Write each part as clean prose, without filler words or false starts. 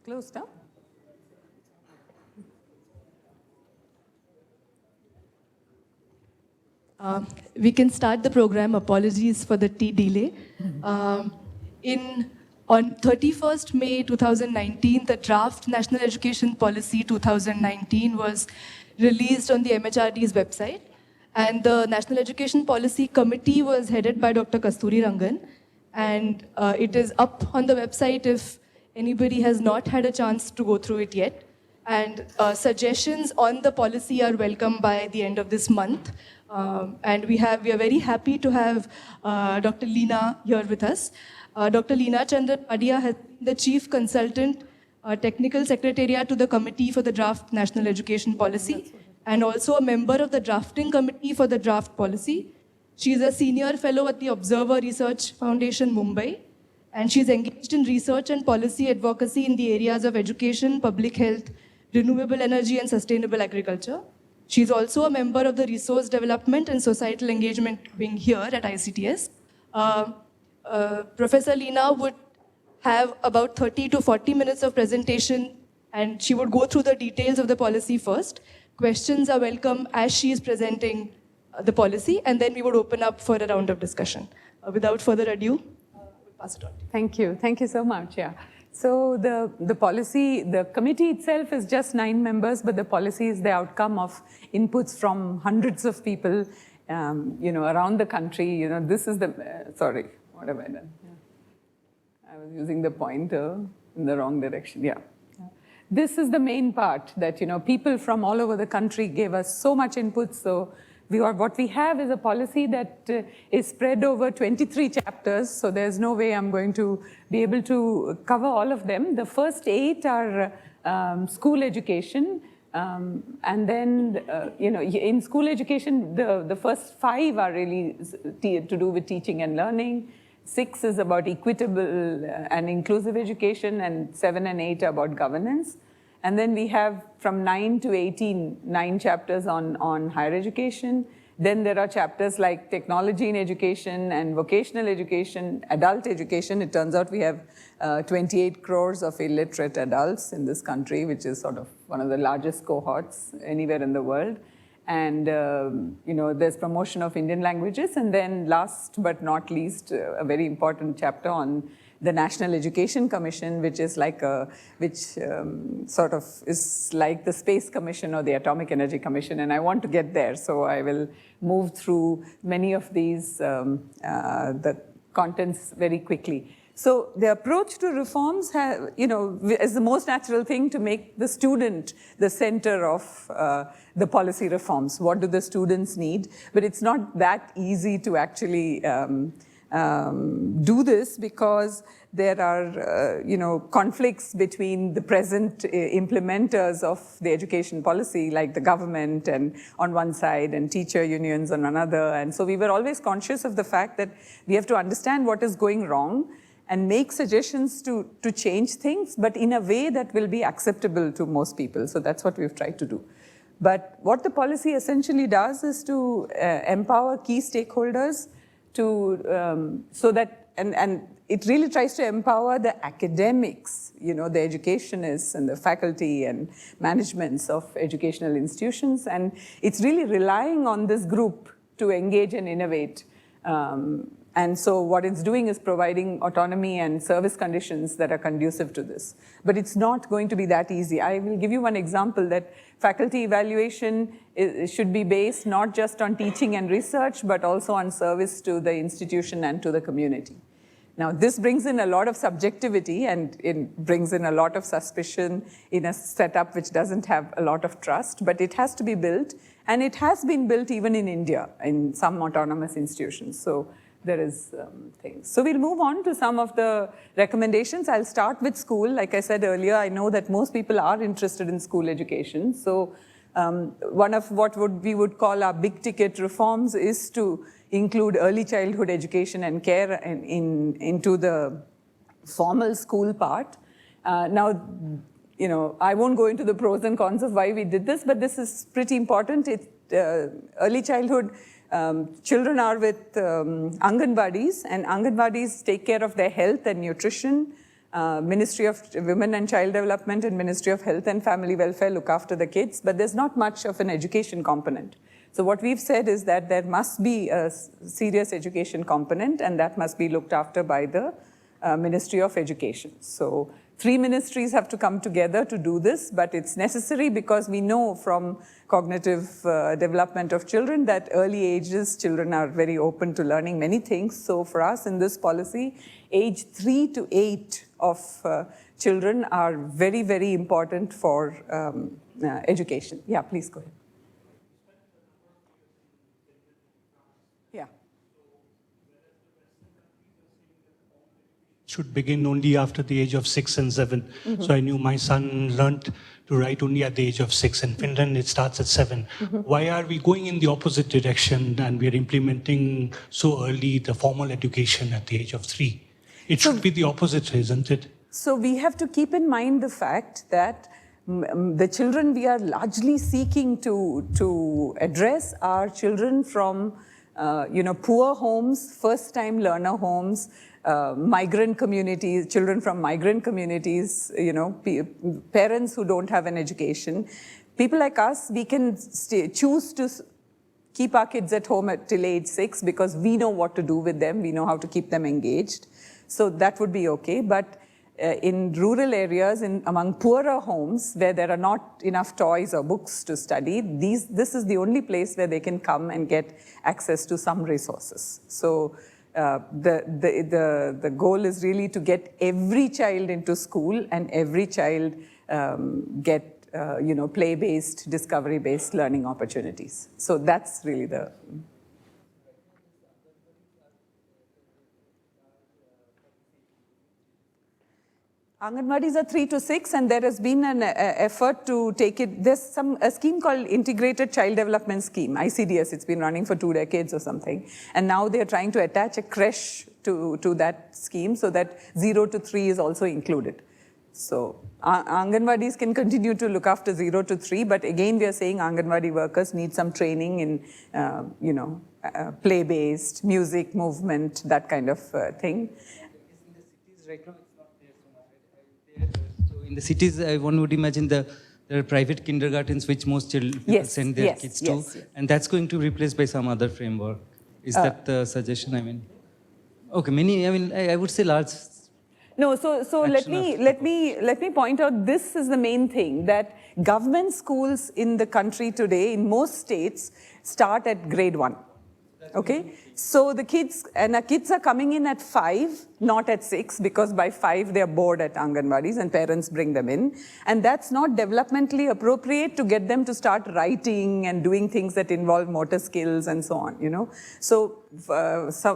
closed now? We can start the program. Apologies for the delay. On 31st May 2019, the draft National Education Policy 2019 was released on the MHRD's website. And the National Education Policy Committee was headed by Dr. Kasturirangan. And it is up on the website if anybody has not had a chance to go through it yet. And suggestions on the policy are welcome by the end of this month. And we are very happy to have Dr. Leena here with us. Dr. Leena Chandran Wadia has been the Chief Consultant, Technical Secretariat to the Committee for the Draft National Education Policy, and also a member of the Drafting Committee for the Draft Policy. She is a Senior Fellow at the Observer Research Foundation, Mumbai, and she's engaged in research and policy advocacy in the areas of education, public health, renewable energy, and sustainable agriculture. She's also a member of the Resource Development and Societal Engagement wing here at ICTS. Professor Leena would have about 30 to 40 minutes of presentation, and she would go through the details of the policy first. Questions are welcome as she is presenting the policy, and then we would open up for a round of discussion. Without further ado, we'll pass it on. Thank you. Thank you so much. Yeah. So the policy, the committee itself is just 9 members, but the policy is the outcome of inputs from hundreds of people, around the country. This is the, sorry, what have I done? Yeah. I was using the pointer in the wrong direction. Yeah. This is the main part that, people from all over the country gave us so much input. So what we have is a policy that is spread over 23 chapters. So there's no way I'm going to be able to cover all of them. The first 8 are school education. And then, in school education, the first 5 are really to do with teaching and learning. 6 is about equitable and inclusive education, and 7 and 8 are about governance. And then we have from 9 to 18, 9 chapters on higher education. Then there are chapters like technology in education and vocational education, adult education. It turns out we have 28 crores of illiterate adults in this country, which is sort of one of the largest cohorts anywhere in the world. And, there's promotion of Indian languages. And then last but not least, a very important chapter on the National Education Commission, which is like sort of is like the Space Commission or the Atomic Energy Commission, and I want to get there, so I will move through many of these the contents very quickly. So the approach to reforms is the most natural thing to make the student the center of the policy reforms. What do the students need? But it's not that easy to actually do this, because there are conflicts between the present implementers of the education policy, like the government and on one side and teacher unions on another. And so we were always conscious of the fact that we have to understand what is going wrong and make suggestions to change things, but in a way that will be acceptable to most people. So that's what we've tried to do. But what the policy essentially does is to empower key stakeholders so that, and it really tries to empower the academics, the educationists and the faculty and managements of educational institutions. And it's really relying on this group to engage and innovate. And so what it's doing is providing autonomy and service conditions that are conducive to this. But it's not going to be that easy. I will give you one example that faculty evaluation should be based not just on teaching and research, but also on service to the institution and to the community. Now, this brings in a lot of subjectivity, and it brings in a lot of suspicion in a setup which doesn't have a lot of trust, but it has to be built, and it has been built even in India, in some autonomous institutions. So there is things. So we'll move on to some of the recommendations. I'll start with school. Like I said earlier, I know that most people are interested in school education. So one of what we would call our big ticket reforms is to include early childhood education and care into the formal school part. Now, I won't go into the pros and cons of why we did this, but this is pretty important. Early childhood children are with Anganwadis, and Anganwadis take care of their health and nutrition, Ministry of Women and Child Development and Ministry of Health and Family Welfare look after the kids, but there's not much of an education component. So what we've said is that there must be a serious education component, and that must be looked after by the Ministry of Education. So 3 ministries have to come together to do this, but it's necessary because we know from cognitive development of children that early ages, children are very open to learning many things. So for us in this policy, age 3 to 8 of children are very, very important for education. Yeah, please go ahead. Yeah. Should begin only after the age of 6 and 7. Mm-hmm. So I knew my son learned to write only at the age of 6. In Finland, it starts at 7. Mm-hmm. Why are we going in the opposite direction and we are implementing so early the formal education at the age of 3? It should be the opposite, isn't it? So we have to keep in mind the fact that the children we are largely seeking to address are children from poor homes, first-time learner homes, migrant communities, children from migrant communities, parents who don't have an education. People like us, we can choose to keep our kids at home till age 6 because we know what to do with them, we know how to keep them engaged. So that would be okay, but in rural areas, among poorer homes where there are not enough toys or books to study, this is the only place where they can come and get access to some resources. So the goal is really to get every child into school and every child get play-based, discovery-based learning opportunities. So that's really the... Anganwadis are 3 to 6, and there has been an effort to take it. There's a scheme called Integrated Child Development Scheme, ICTS. It's been running for 2 decades or something. And now they're trying to attach a creche to that scheme so that 0 to 3 is also included. So Anganwadis can continue to look after 0 to 3, but again, we are saying Anganwadi workers need some training in, play-based, music, movement, that kind of thing. In the cities, one would imagine there are private kindergartens which most people send their kids to, and that's going to be replaced by some other framework. Is that the suggestion? I mean, okay, I would say large. No, so let me point out, this is the main thing, that government schools in the country today, in most states, start at grade 1. Okay, so the kids are coming in at 5, not at 6, because by 5 they are bored at Anganwadis and parents bring them in. And that's not developmentally appropriate to get them to start writing and doing things that involve motor skills and so on, So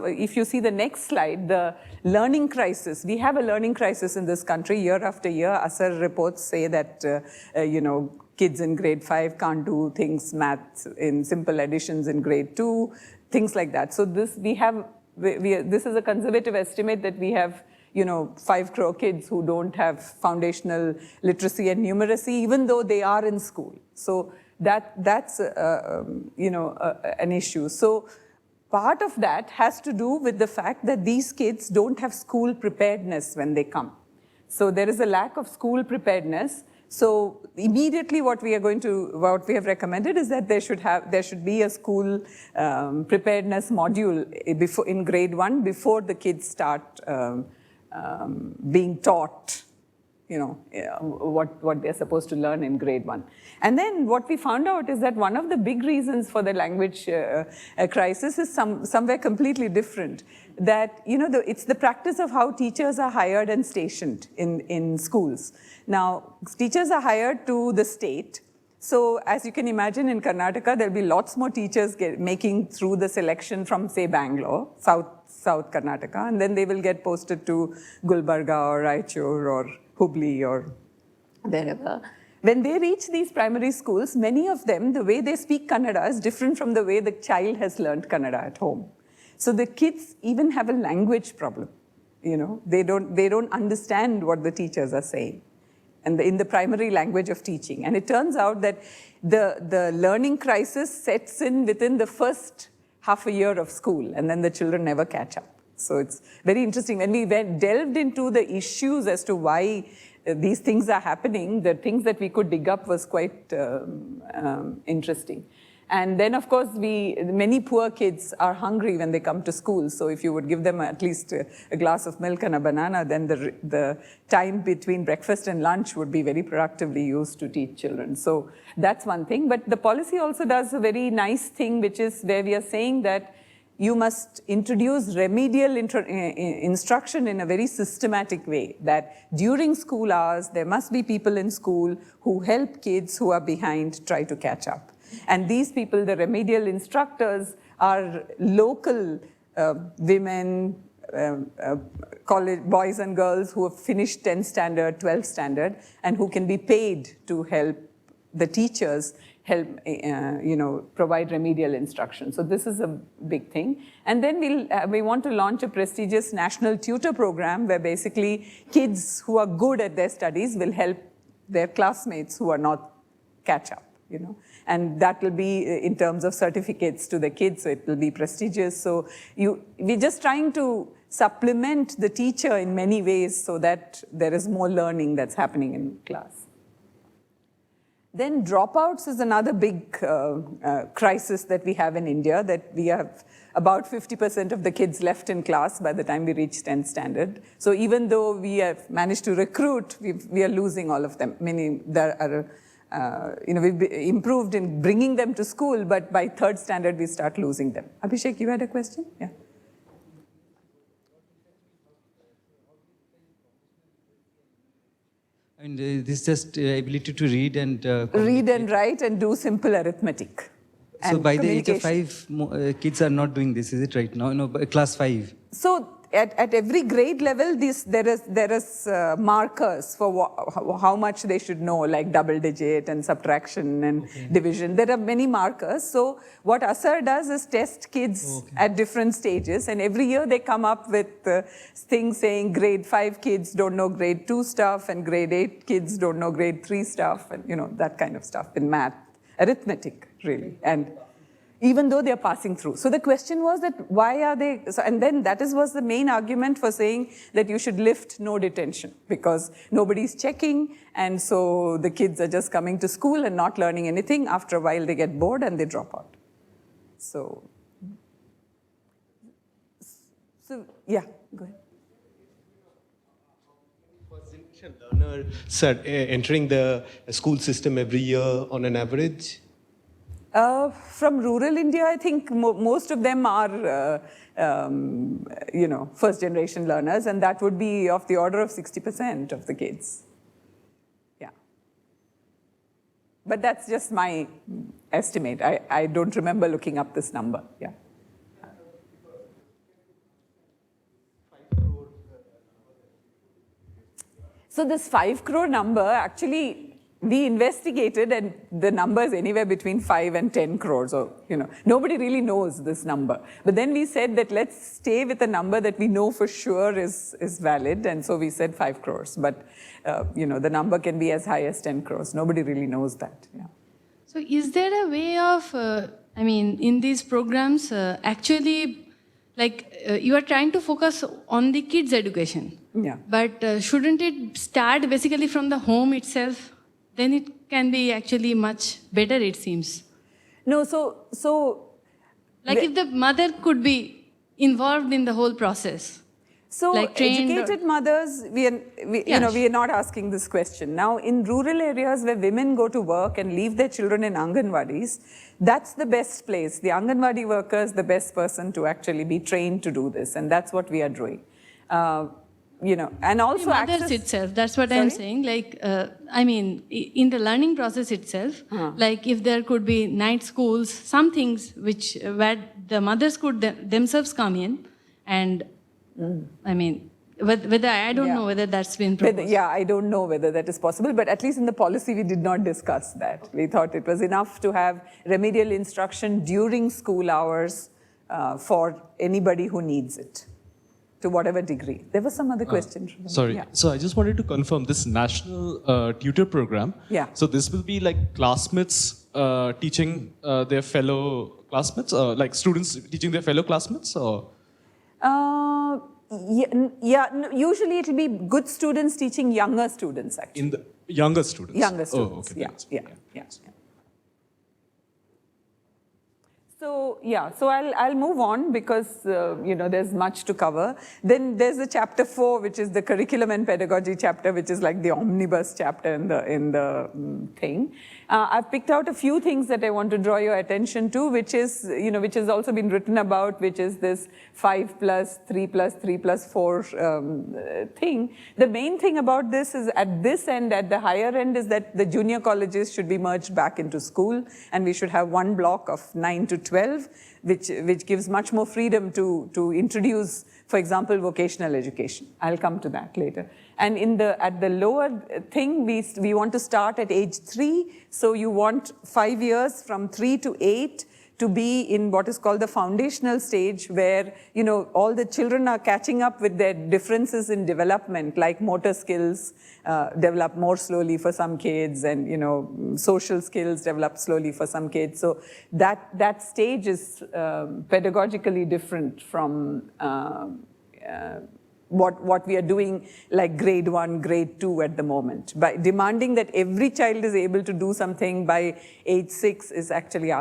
if you see the next slide, the learning crisis, we have a learning crisis in this country year after year. ASAR reports say that, kids in grade 5 can't do things, maths in simple additions in grade 2, things like that. So this this is a conservative estimate that we have 5 crore kids who don't have foundational literacy and numeracy, even though they are in school. So that's an issue. So part of that has to do with the fact that these kids don't have school preparedness when they come. So there is a lack of school preparedness. So immediately what we have recommended is that there should be a school preparedness module in grade 1 before the kids start being taught, what they're supposed to learn in grade 1. And then what we found out is that one of the big reasons for the language crisis is somewhere completely different. That, it's the practice of how teachers are hired and stationed in schools. Now, teachers are hired to the state. So as you can imagine, in Karnataka, there'll be lots more teachers making through the selection from, say, Bangalore, South Karnataka, and then they will get posted to Gulbarga or Raichur or Hubli or wherever. When they reach these primary schools, many of them, the way they speak Kannada is different from the way the child has learned Kannada at home. So the kids even have a language problem. They don't understand what the teachers are saying, and in the primary language of teaching. And it turns out that the learning crisis sets in within the first half a year of school, and then the children never catch up. So it's very interesting. When we delved into the issues as to why these things are happening, the things that we could dig up was quite interesting. And then, of course, many poor kids are hungry when they come to school. So if you would give them at least a glass of milk and a banana, then the time between breakfast and lunch would be very productively used to teach children. So that's one thing. But the policy also does a very nice thing, which is where we are saying that you must introduce remedial instruction in a very systematic way, that during school hours, there must be people in school who help kids who are behind try to catch up. And these people, the remedial instructors, are local women, college boys and girls who have finished 10th standard, 12th standard, and who can be paid to help the teachers provide remedial instruction. So this is a big thing. And then we want to launch a prestigious national tutor program where basically kids who are good at their studies will help their classmates who are not catch up. And that will be in terms of certificates to the kids, so it will be prestigious. So we're just trying to supplement the teacher in many ways so that there is more learning that's happening in class. Then dropouts is another big crisis that we have in India, that we have about 50% of the kids left in class by the time we reach 10th standard. So even though we have managed to recruit, we are losing all of them. We've improved in bringing them to school, but by 3rd standard, we start losing them. Abhishek, you had a question? Yeah. And this is just ability to read and read and write and do simple arithmetic. So by the age of 5, kids are not doing this, is it right now? No, class 5. So at every grade level, there is markers for how much they should know, like double digit and subtraction and division. There are many markers. So what ASAR does is test kids at different stages, and every year they come up with things saying grade 5 kids don't know grade 2 stuff, and grade 8 kids don't know grade 3 stuff, and that kind of stuff in math, arithmetic, really. And even though they're passing through. So the question was that why are they, and then that was the main argument for saying that you should lift no detention, because nobody's checking, and so the kids are just coming to school and not learning anything. After a while they get bored and they drop out. So yeah, go ahead. First generation learner entering the school system every year on an average? From rural India, I think most of them are, first-generation learners, and that would be of the order of 60% of the kids. Yeah. But that's just my estimate. I don't remember looking up this number. Yeah. So this 5 crore number, actually, we investigated, and the number is anywhere between 5 and 10 crores. Or, nobody really knows this number. But then we said that let's stay with a number that we know for sure is valid. And so we said 5 crores. But, the number can be as high as 10 crores. Nobody really knows that. Yeah. So is there a way of, in these programs, actually, you are trying to focus on the kids' education. Yeah. But shouldn't it start basically from the home itself? Then it can be actually much better, it seems. No, so if the mother could be involved in the whole process. So educated mothers, we are not asking this question. Now, in rural areas where women go to work and leave their children in Anganwadis, that's the best place. The Anganwadi worker is the best person to actually be trained to do this, and that's what we are doing. And also the mothers itself, that's what I'm saying. In the learning process itself, if there could be night schools, some things where the mothers could themselves come in, and whether I don't know whether that's been proposed. I don't know whether that is possible, but at least in the policy we did not discuss that. We thought it was enough to have remedial instruction during school hours for anybody who needs it, to whatever degree. There was some other question. Sorry. Yeah. So I just wanted to confirm this national tutor program. Yeah. So this will be like classmates teaching their fellow classmates, like students teaching their fellow classmates, or? Usually it will be good students teaching younger students, actually. In the younger students? Younger students, okay. yeah. So I'll move on because there's much to cover. Then there's the chapter 4, which is the curriculum and pedagogy chapter, which is like the omnibus chapter in the thing. I've picked out a few things that I want to draw your attention to, which has also been written about, which is this 5+3+3+4 thing. The main thing about this is at this end, at the higher end, is that the junior colleges should be merged back into school, and we should have one block of 9 to 12, which gives much more freedom to introduce, for example, vocational education. I'll come to that later. And at the lower thing, we want to start at age 3. So you want 5 years from 3 to 8 to be in what is called the foundational stage, where all the children are catching up with their differences in development, like motor skills develop more slowly for some kids, and social skills develop slowly for some kids. So that stage is pedagogically different from what we are doing like grade 1, grade 2 at the moment. By demanding that every child is able to do something by age 6 is actually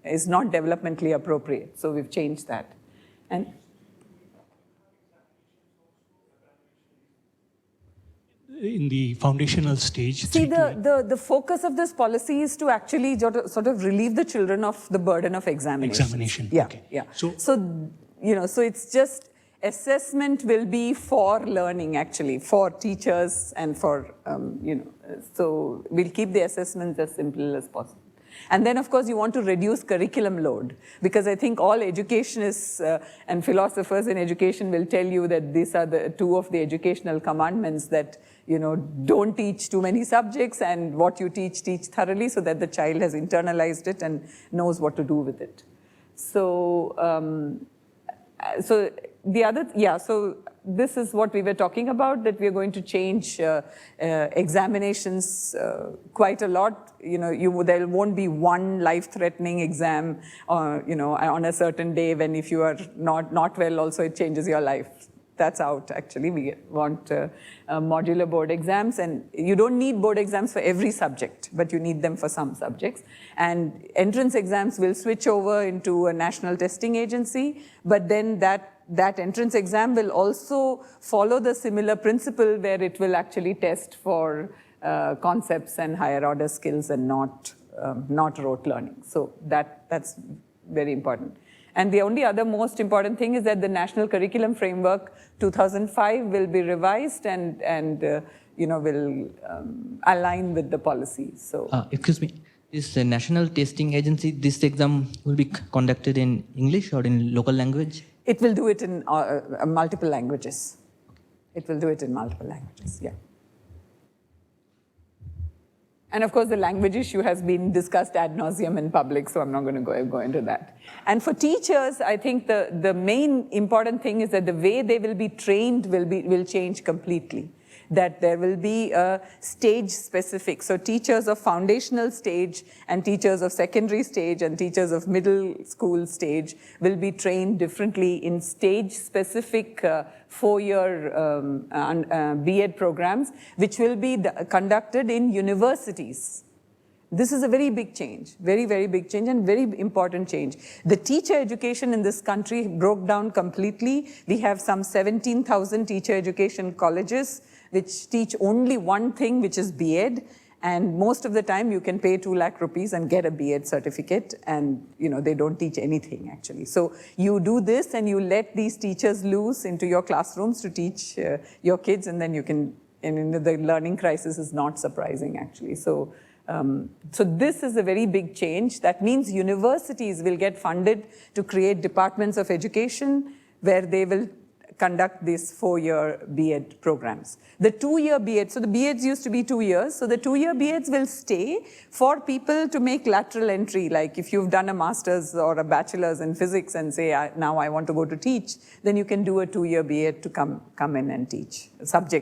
is not developmentally appropriate. So we've changed that. And in the foundational stage. See, the focus of this policy is to actually sort of relieve the children of the burden of examination. Yeah, okay. Yeah. So it's just assessment will be for learning, actually, for teachers and for, so we'll keep the assessments as simple as possible. And then, of course, you want to reduce curriculum load, because I think all educationists and philosophers in education will tell you that these are the 2 of the educational commandments, that, don't teach too many subjects, and what you teach thoroughly, so that the child has internalized it and knows what to do with it. So, so this is what we were talking about, that we are going to change examinations quite a lot. There won't be one life-threatening exam, on a certain day, when if you are not well, also it changes your life. That's out, actually. We want modular board exams, and you don't need board exams for every subject, but you need them for some subjects. And entrance exams will switch over into a national testing agency, but then that entrance exam will also follow the similar principle, where it will actually test for concepts and higher order skills, and not rote learning. So that's very important. And the only other most important thing is that the National Curriculum Framework 2005 will be revised and will align with the policy. So, excuse me, this National Testing Agency, this exam will be conducted in English or in local language? It will do it in multiple languages. It will do it in multiple languages, yeah. And of course, the language issue has been discussed ad nauseum in public, so I'm not going to go into that. And for teachers, I think the main important thing is that the way they will be trained will change completely. That there will be a stage specific. So teachers of foundational stage and teachers of secondary stage and teachers of middle school stage will be trained differently in stage specific 4-year B.Ed programs, which will be conducted in universities. This is a very big change, very, very big change, and very important change. The teacher education in this country broke down completely. We have some 17,000 teacher education colleges which teach only one thing, which is B.Ed. And most of the time you can pay 2 lakh rupees and get a B.Ed certificate, and they don't teach anything actually. So you do this and you let these teachers loose into your classrooms to teach your kids, and then you can, the learning crisis is not surprising actually. So this is a very big change. That means universities will get funded to create departments of education where they will conduct these 4-year B.Ed programs. The 2-year B.Ed, so the B.Eds used to be 2 years, so the 2-year B.Eds will stay for people to make lateral entry. Like if you've done a master's or a bachelor's in physics and say, now I want to go to teach, then you can do a 2-year B.Ed to come in and teach,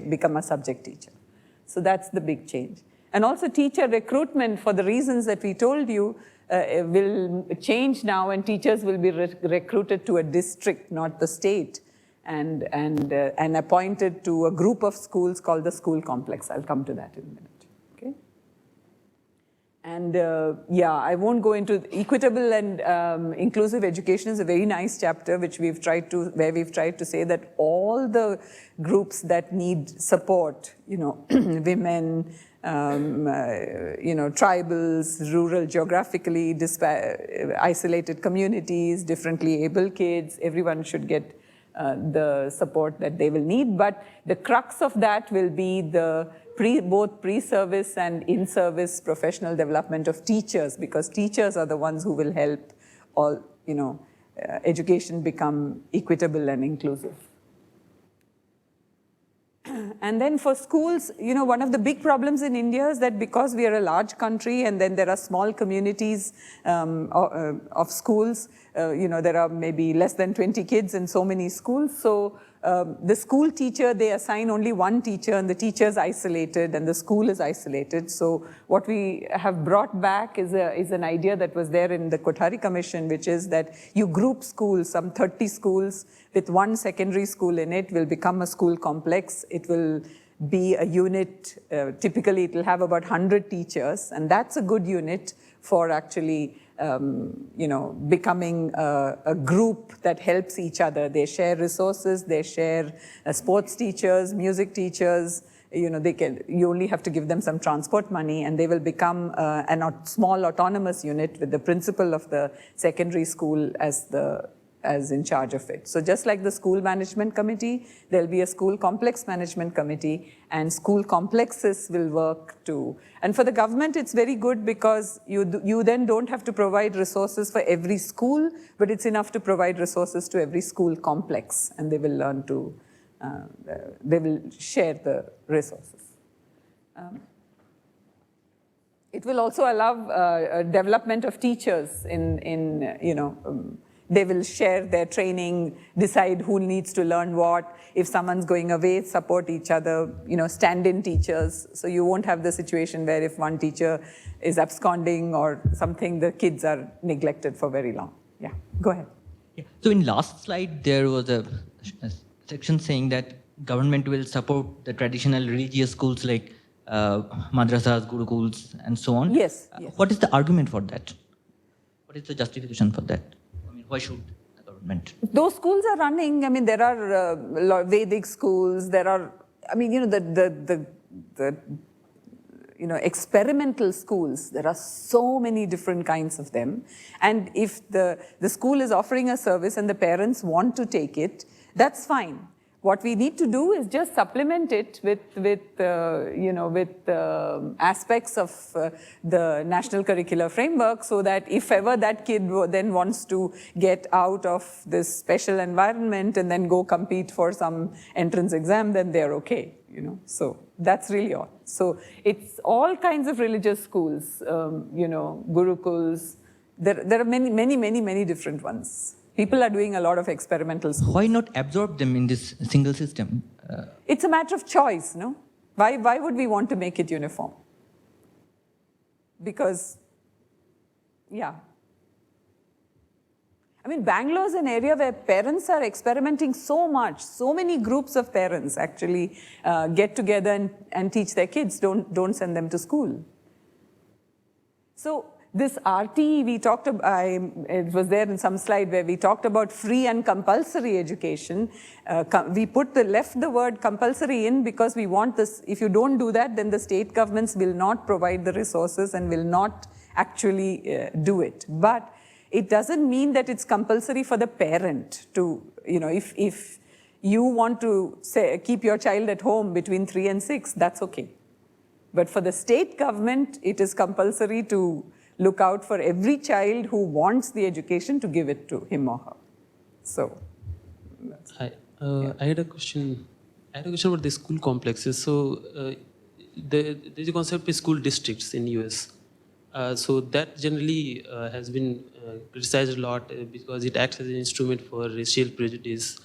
become a subject teacher. So that's the big change. And also teacher recruitment, for the reasons that we told you, will change now, and teachers will be recruited to a district, not the state. and appointed to a group of schools called the school complex. I'll come to that in a minute. Okay. And yeah, I won't go into equitable and inclusive education is a very nice chapter where we've tried to say that all the groups that need support, women, tribals, rural, geographically isolated communities, differently able kids, everyone should get the support that they will need. But the crux of that will be the both pre-service and in-service professional development of teachers, because teachers are the ones who will help all, education become equitable and inclusive. And then for schools, one of the big problems in India is that because we are a large country and then there are small communities of schools, there are maybe less than 20 kids in so many schools. So the school teacher, they assign only one teacher and the teacher is isolated and the school is isolated. So what we have brought back is an idea that was there in the Kothari Commission, which is that you group schools, some 30 schools with one secondary school in it will become a school complex. It will be a unit, typically it will have about 100 teachers, and that's a good unit for actually becoming a group that helps each other. They share resources, they share sports teachers, music teachers, you only have to give them some transport money and they will become a small autonomous unit with the principal of the secondary school as in charge of it. So just like the school management committee, there'll be a school complex management committee and school complexes will work too. And for the government, it's very good because you then don't have to provide resources for every school, but it's enough to provide resources to every school complex and they will learn to, they will share the resources. It will also allow development of teachers they will share their training, decide who needs to learn what. If someone's going away, support each other, stand-in teachers. So you won't have the situation where if one teacher is absconding or something, the kids are neglected for very long. Yeah, go ahead. Yeah. So in last slide, there was a section saying that government will support the traditional religious schools like madrasas, gurukuls, and so on. Yes. What is the argument for that? What is the justification for that? Why should the government? Those schools are running. I mean, there are Vedic schools. There are, the experimental schools. There are so many different kinds of them. And if the school is offering a service and the parents want to take it, that's fine. What we need to do is just supplement it with aspects of the national curricular framework so that if ever that kid then wants to get out of this special environment and then go compete for some entrance exam, then they're okay, So that's really all. So it's all kinds of religious schools, gurukuls. There are many different ones. People are doing a lot of experimental schools. Why not absorb them in this single system? It's a matter of choice, no? Why would we want to make it uniform? Because, yeah. I mean, Bangalore is an area where parents are experimenting so much. So many groups of parents actually get together and teach their kids. Don't send them to school. So this RT, we talked about, it was there in some slide where we talked about free and compulsory education. We left the word compulsory in because we want this, if you don't do that, then the state governments will not provide the resources and will not actually do it. But it doesn't mean that it's compulsory for the parent to, if you want to keep your child at home between 3 and 6, that's okay. But for the state government, it is compulsory to look out for every child who wants the education to give it to him or her. So, I had a question. About the school complexes. So, there's a concept of school districts in US. So that generally has been criticized a lot because it acts as an instrument for racial prejudice.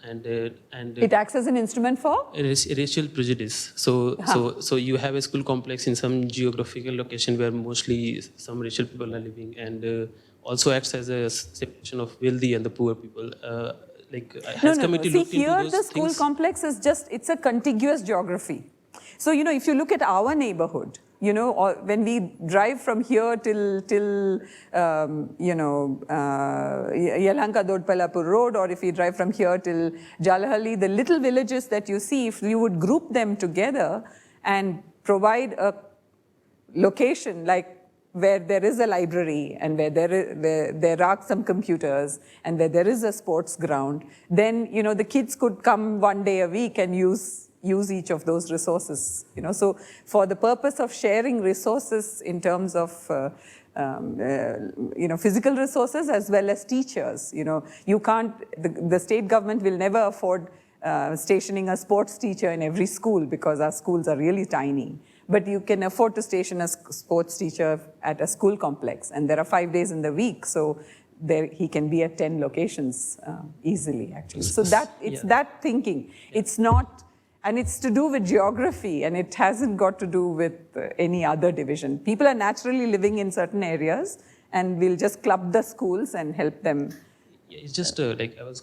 And it acts as an instrument for? Racial prejudice. So you have a school complex in some geographical location where mostly some racial people are living, and also acts as a separation of wealthy and the poor people. has committee looked into here those the school things? complex is just, it's a contiguous geography. So, if you look at our neighborhood, or when we drive from here till Yelahanka Dodpallapur Road, or if we drive from here till Jalahalli, the little villages that you see, if you would group them together and provide a location like where there is a library and where there are some computers and where there is a sports ground, then the kids could come one day a week and use each of those resources. So for the purpose of sharing resources in terms of physical resources as well as teachers, you can't. The state government will never afford stationing a sports teacher in every school because our schools are really tiny. But you can afford to station a sports teacher at a school complex, and there are 5 days in the week, so he can be at 10 locations easily, actually. So it's that thinking. It's not, and it's to do with geography, and it hasn't got to do with any other division. People are naturally living in certain areas, and we'll just club the schools and help them. Yeah, it's just I was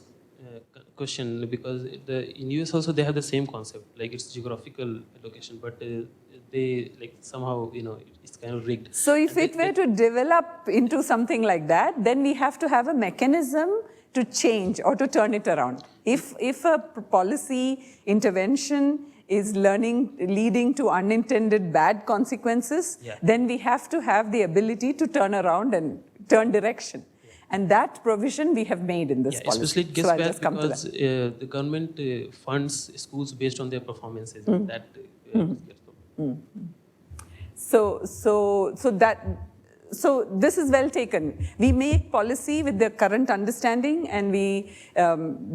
question because in US also they have the same concept, like it's geographical location, but they somehow it's kind of rigged. So if it were to develop into something like that, then we have to have a mechanism to change or to turn it around. If a policy intervention is leading to unintended bad consequences, then we have to have the ability to turn around and turn direction. And that provision we have made in this policy. Especially it gets back because the government funds schools based on their performances. So this is well taken. We make policy with the current understanding and we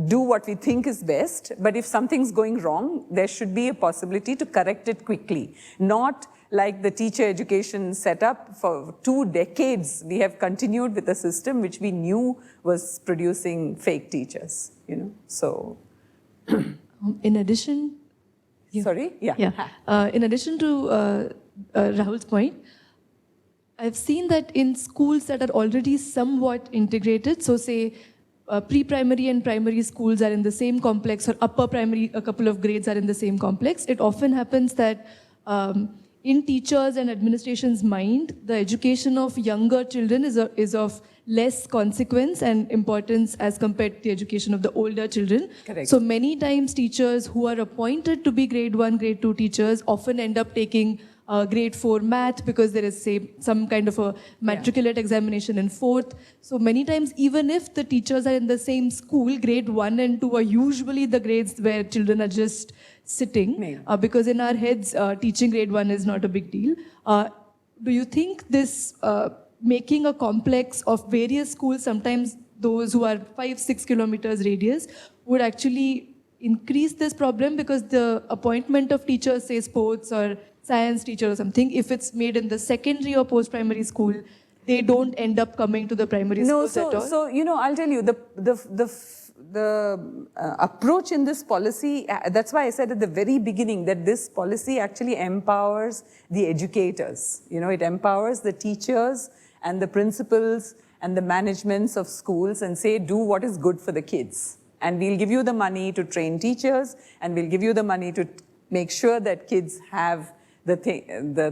do what we think is best. But if something's going wrong, there should be a possibility to correct it quickly. Not like the teacher education setup. For 2 decades, we have continued with a system which we knew was producing fake teachers, so. In addition, Sorry? Yeah. In addition to Rahul's point, I've seen that in schools that are already somewhat integrated, so say pre-primary and primary schools are in the same complex, or upper primary, a couple of grades are in the same complex, it often happens that in teachers and administration's mind, the education of younger children is of less consequence and importance as compared to the education of the older children. Correct. So many times teachers who are appointed to be grade 1, grade 2 teachers often end up taking grade 4 math because there is, say, some kind of a matriculate examination in 4th. So many times, even if the teachers are in the same school, grade 1 and 2 are usually the grades where children are just sitting, because in our heads, teaching grade 1 is not a big deal. Do you think this making a complex of various schools, sometimes those who are 5-6 kilometers radius, would actually increase this problem? Because the appointment of teachers, say sports or science teacher or something, if it's made in the secondary or post-primary school, they don't end up coming to the primary schools at all. So I'll tell you, the approach in this policy, that's why I said at the very beginning that this policy actually empowers the educators. It empowers the teachers and the principals and the managements of schools and say, do what is good for the kids. And we'll give you the money to train teachers, and we'll give you the money to make sure that kids have the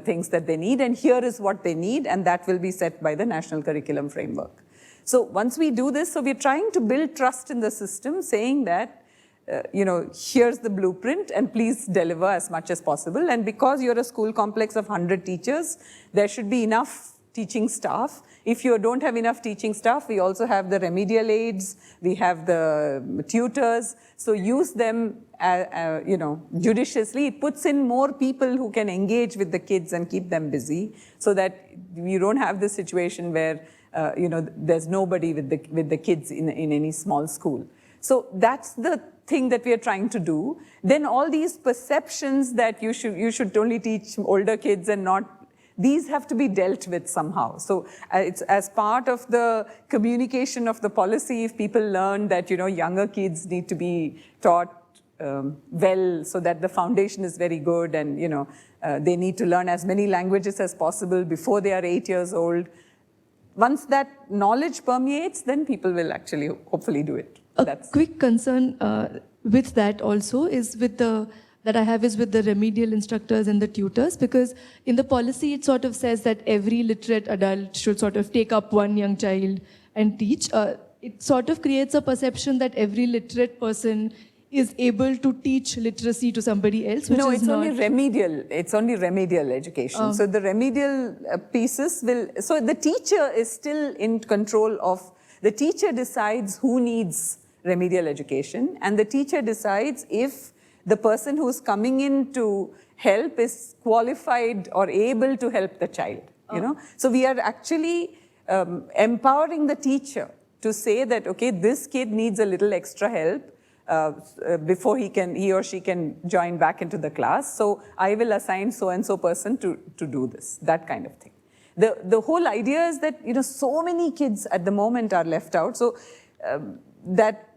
things that they need, and here is what they need, and that will be set by the National Curriculum Framework. So once we do this, so we're trying to build trust in the system, saying that, here's the blueprint, and please deliver as much as possible. And because you're a school complex of 100 teachers, there should be enough teaching staff. If you don't have enough teaching staff, we also have the remedial aids, we have the tutors, so use them judiciously. It puts in more people who can engage with the kids and keep them busy, so that you don't have this situation where there's nobody with the kids in any small school. So that's the thing that we are trying to do. Then all these perceptions that you should only teach older kids and not, these have to be dealt with somehow. So it's as part of the communication of the policy, if people learn that, younger kids need to be taught well, so that the foundation is very good, and, they need to learn as many languages as possible before they are 8 years old. Once that knowledge permeates, then people will actually hopefully do it. A quick concern with that also is with the that I have is with the remedial instructors and the tutors, because in the policy it sort of says that every literate adult should sort of take up one young child and teach. It sort of creates a perception that every literate person is able to teach literacy to somebody else, which no, is it's only remedial. It's only remedial education. So the remedial pieces will. So the teacher is still in control of. The teacher decides who needs remedial education, and the teacher decides if the person who's coming in to help is qualified or able to help the child. You know, so we are actually empowering the teacher to say that, okay, this kid needs a little extra help before he or she can join back into the class. So I will assign so-and-so person to do this, that kind of thing. The whole idea is that, you know, so many kids at the moment are left out. So that,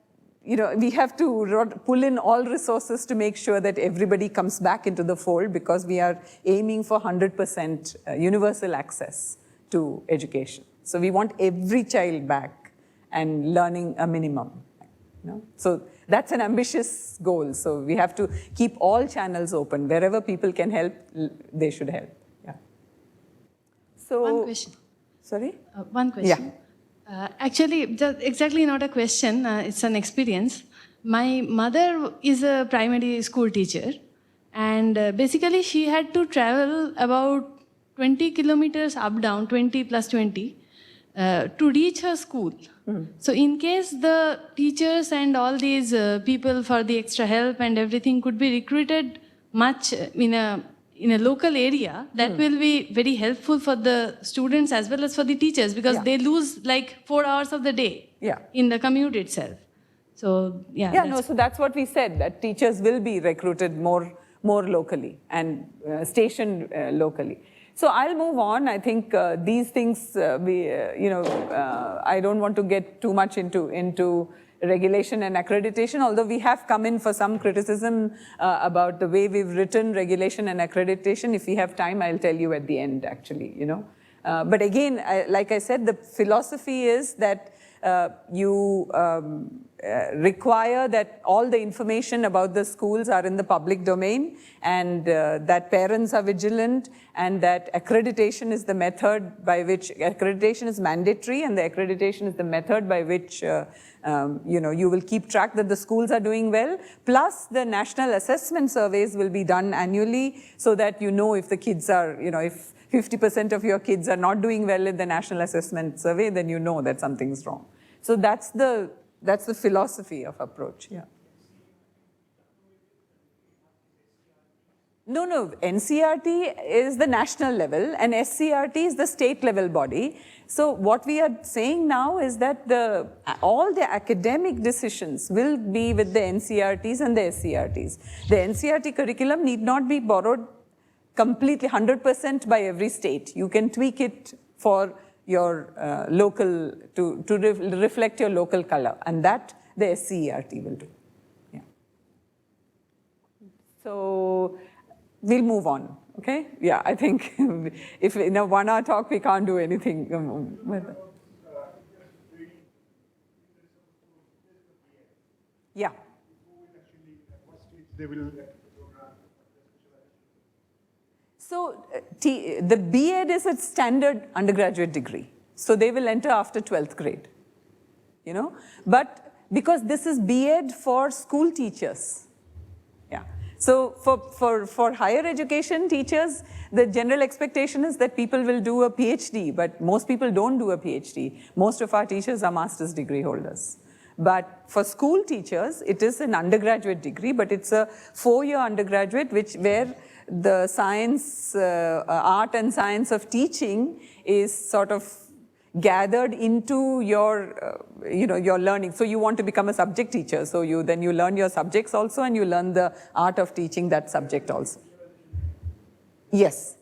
you know, we have to pull in all resources to make sure that everybody comes back into the fold, because we are aiming for 100% universal access to education. So we want every child back and learning a minimum. You know? So that's an ambitious goal. So we have to keep all channels open. Wherever people can help, they should help. Yeah. So one question. Sorry? One question. Yeah. Actually, just exactly not a question, it's an experience. My mother is a primary school teacher, and basically she had to travel about 20 kilometers up down, 20 plus 20, to reach her school. So in case the teachers and all these people for the extra help and everything could be recruited much in a local area, that will be very helpful for the students as well as for the teachers, because they lose like 4 hours of the day in the commute itself. So so that's what we said, that teachers will be recruited more locally and stationed locally. So I'll move on. I think these things, I don't want to get too much into regulation and accreditation, although we have come in for some criticism about the way we've written regulation and accreditation. If we have time, I'll tell you at the end, actually, you know. But again, like I said, the philosophy is that you require that all the information about the schools are in the public domain, and that parents are vigilant, and that accreditation is the method by which, accreditation is mandatory, and the accreditation is the method by which you will keep track that the schools are doing well. Plus the national assessment surveys will be done annually, so that you know if the kids are, if 50% of your kids are not doing well in the national assessment survey, then you know that something's wrong. So that's the philosophy of approach. Yeah. No, NCERT is the national level and SCERT is the state level body. So what we are saying now is that all the academic decisions will be with the NCERTs and the SCERTs. The NCERT curriculum need not be borrowed completely 100% by every state. You can tweak it for your local, to reflect your local color, and that the SCERT will do. Yeah. So we'll move on, okay? Yeah, I think if in a 1 hour talk we can't do anything. Yeah. So the B.Ed is a standard undergraduate degree. So they will enter after 12th grade, you know. But because this is B.Ed for school teachers. Yeah. So for higher education teachers, the general expectation is that people will do a PhD, but most people don't do a PhD. Most of our teachers are master's degree holders. But for school teachers, it is an undergraduate degree, but it's a 4-year undergraduate where the science, art and science of teaching is sort of gathered into your, your learning. So you want to become a subject teacher. So then you learn your subjects also, and you learn the art of teaching that subject also. Yes.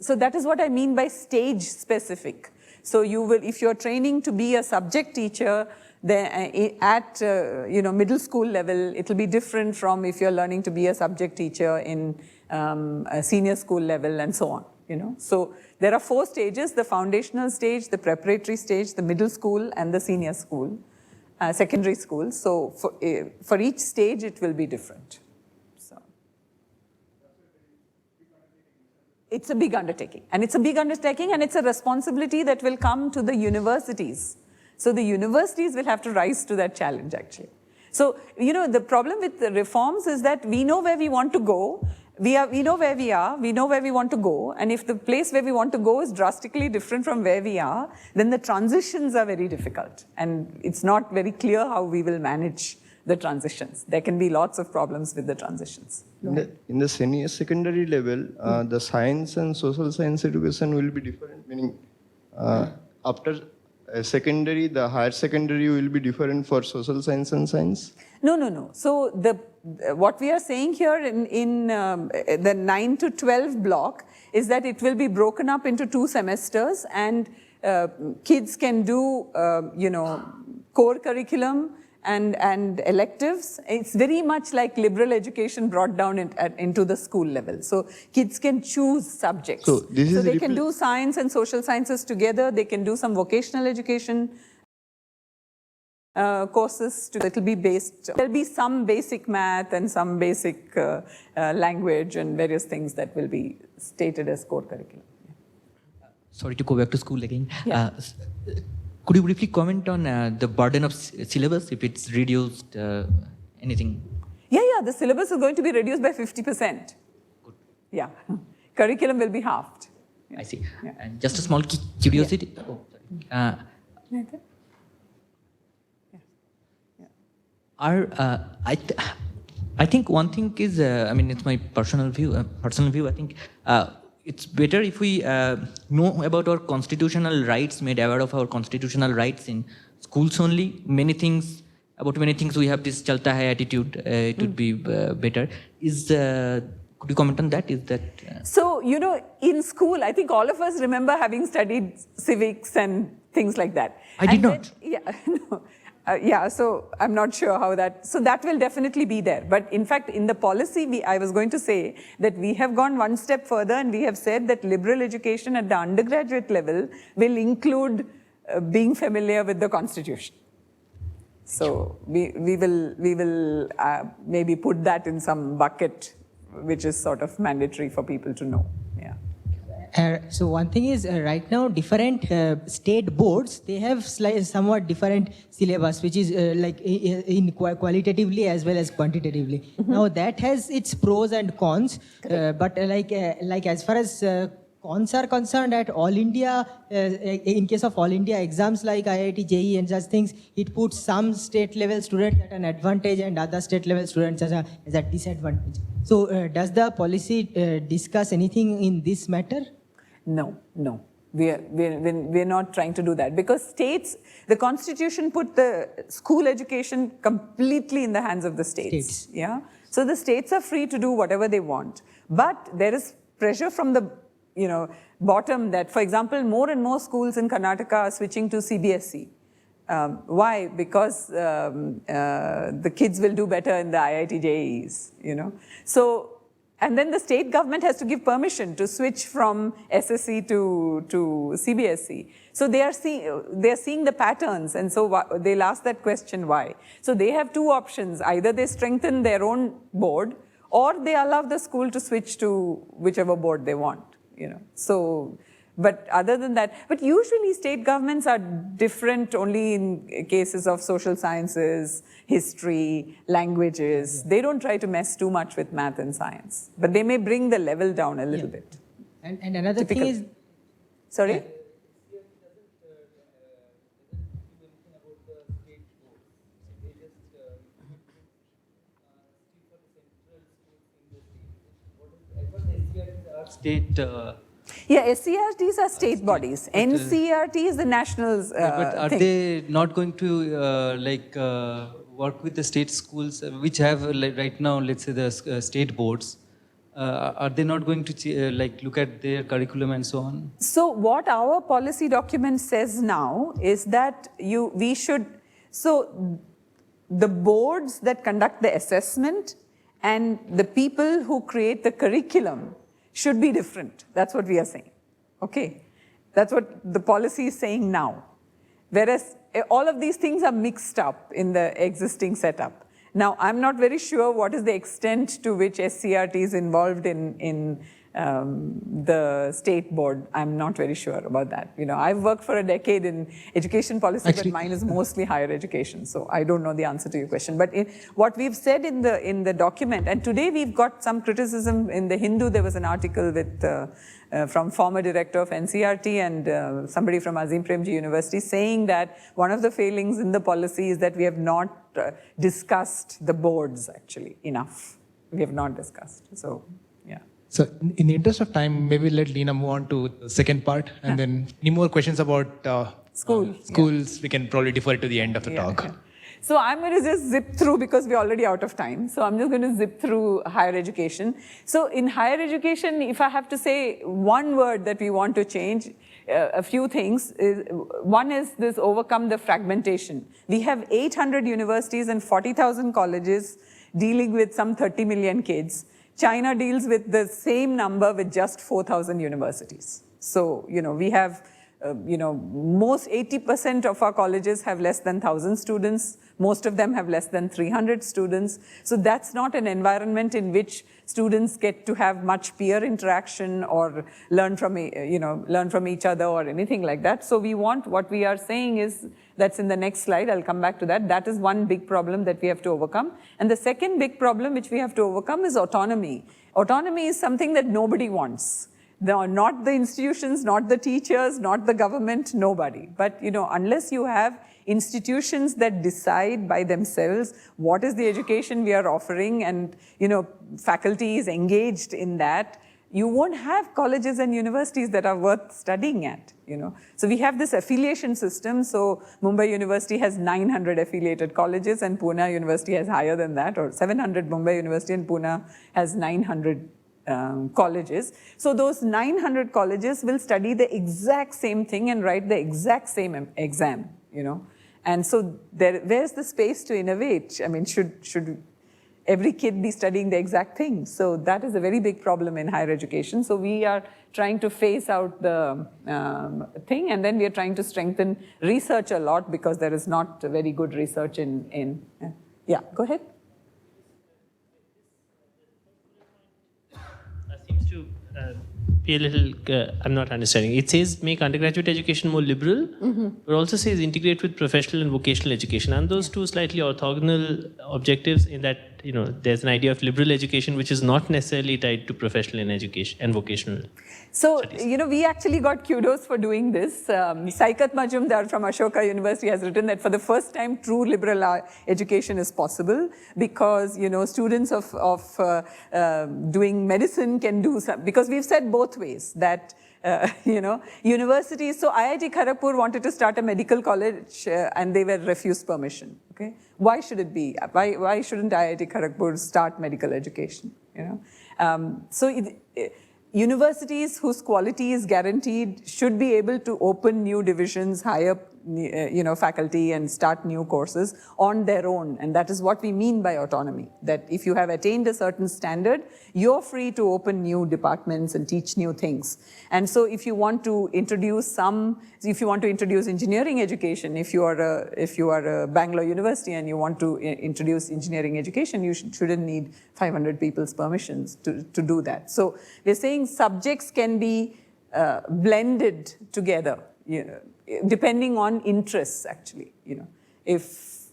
So that is what I mean by stage specific. So you will, if you're training to be a subject teacher, then at middle school level, it will be different from if you're learning to be a subject teacher in a senior school level, and so on. So there are 4 stages: the foundational stage, the preparatory stage, the middle school, and the senior school. secondary schools. So for each stage, it will be different. So it's a big undertaking. And it's a big undertaking, and it's a responsibility that will come to the universities. So the universities will have to rise to that challenge, actually. So, the problem with the reforms is that we know where we want to go. We know where we are, we know where we want to go, and if the place where we want to go is drastically different from where we are, then the transitions are very difficult. And it's not very clear how we will manage the transitions. There can be lots of problems with the transitions. In the senior secondary level, the science and social science education will be different, meaning after secondary, the higher secondary will be different for social science and science? No. So what we are saying here in the 9 to 12 block is that it will be broken up into 2 semesters, and kids can do, core curriculum and electives. It's very much like liberal education brought down into the school level. So kids can choose subjects. So they can do science and social sciences together. They can do some vocational education courses. It will be based, there'll be some basic math and some basic language and various things that will be stated as core curriculum. Sorry to go back to school again. Yeah. Could you briefly comment on the burden of syllabus, if it's reduced, anything? Yeah, the syllabus is going to be reduced by 50%. Good. Yeah, curriculum will be halved. I see. Yeah. And just a small curiosity. Yeah. Oh, sorry. I think one thing is, it's my personal view. I think it's better if we know about our constitutional rights, made aware of our constitutional rights in schools only. Many things we have this chalta hai attitude. It would be better. Could you comment on that? Is that So, in school, I think all of us remember having studied civics and things like that. I did not. So I'm not sure how so that will definitely be there. But in fact, in the policy, I was going to say that we have gone one step further, and we have said that liberal education at the undergraduate level will include being familiar with the Constitution. So we will maybe put that in some bucket, which is sort of mandatory for people to know. Yeah. So one thing is, right now, different state boards, they have somewhat different syllabus, which is in qualitatively as well as quantitatively. Mm-hmm. Now that has its pros and cons, but as far as cons are concerned, at All India, in case of All India exams like IIT, JEE and such things, it puts some state level students at an advantage and other state level students as a disadvantage. So does the policy discuss anything in this matter? No. We're not trying to do that, because the Constitution put the school education completely in the hands of the states. Yeah. So the states are free to do whatever they want, but there is pressure from the bottom that, for example, more and more schools in Karnataka are switching to CBSE. Why? Because the kids will do better in the IIT JEEs, So, and then the state government has to give permission to switch from SSE to CBSE. So they are seeing the patterns, and so they'll ask that question, why? So they have 2 options. Either they strengthen their own board, or they allow the school to switch to whichever board they want, So, but other than that, but usually state governments are different only in cases of social sciences, history, languages. They don't try to mess too much with math and science, but they may bring the level down a little bit. And another thing is... Sorry? State... SCRTs are state bodies. NCRT is the national but are they not going to work with the state schools, which have right now, let's say, the state boards? Are they not going to look at their curriculum and so on? So what our policy document says now is that we should... So the boards that conduct the assessment and the people who create the curriculum should be different. That's what we are saying. Okay? That's what the policy is saying now. Whereas all of these things are mixed up in the existing setup. Now, I'm not very sure what is the extent to which SCRT is involved in the state board. I'm not very sure about that. I've worked for a decade in education policy, but mine is mostly higher education. So I don't know the answer to your question. But what we've said in the document, and today we've got some criticism in the Hindu. There was an article with from former director of NCRT and somebody from Azim Premji University saying that one of the failings in the policy is that we have not discussed the boards actually enough. We have not discussed. So, yeah. So in the interest of time, maybe let Leena move on to the second part, and then any more questions about schools, we can probably defer to the end of the talk. Yeah. So I'm going to just zip through because we're already out of time. So I'm just going to zip through higher education. So in higher education, if I have to say one word that we want to change, a few things. One is this: overcome the fragmentation. We have 800 universities and 40,000 colleges dealing with some 30 million kids. China deals with the same number with just 4,000 universities. So, we have, most 80% of our colleges have less than 1,000 students. Most of them have less than 300 students. So that's not an environment in which students get to have much peer interaction or learn from each other or anything like that. So what we are saying is, that's in the next slide, I'll come back to that. That is one big problem that we have to overcome. And the second big problem which we have to overcome is autonomy. Autonomy is something that nobody wants. Not the institutions, not the teachers, not the government, nobody. But, unless you have institutions that decide by themselves what is the education we are offering and, faculty is engaged in that, you won't have colleges and universities that are worth studying at, So we have this affiliation system. So Mumbai University has 900 affiliated colleges and Pune University has higher than that, or 700 Mumbai University and Pune has 900 colleges. So those 900 colleges will study the exact same thing and write the exact same exam, And so where's the space to innovate? I mean, should every kid be studying the exact thing? So that is a very big problem in higher education. So we are trying to phase out the thing, and then we are trying to strengthen research a lot because there is not very good research yeah, go ahead. Seems to be a little, I'm not understanding. It says make undergraduate education more liberal, but also says integrate with professional and vocational education. And those two slightly orthogonal objectives in that, there's an idea of liberal education which is not necessarily tied to professional and education and vocational. So, studies. We actually got kudos for doing this. Saikat Majumdar from Ashoka University has written that for the first time, true liberal education is possible because, students of doing medicine can do some, because we've said both ways that, universities, so IIT Kharagpur wanted to start a medical college and they were refused permission, okay? Why should it be? Why shouldn't IIT Kharagpur start medical education, universities whose quality is guaranteed should be able to open new divisions, hire faculty and start new courses on their own. And that is what we mean by autonomy, that if you have attained a certain standard, you're free to open new departments and teach new things. And so if you want to introduce engineering education, if you are a Bangalore University and you want to introduce engineering education, you shouldn't need 500 people's permissions to do that. So we're saying subjects can be blended together, depending on interests, actually, if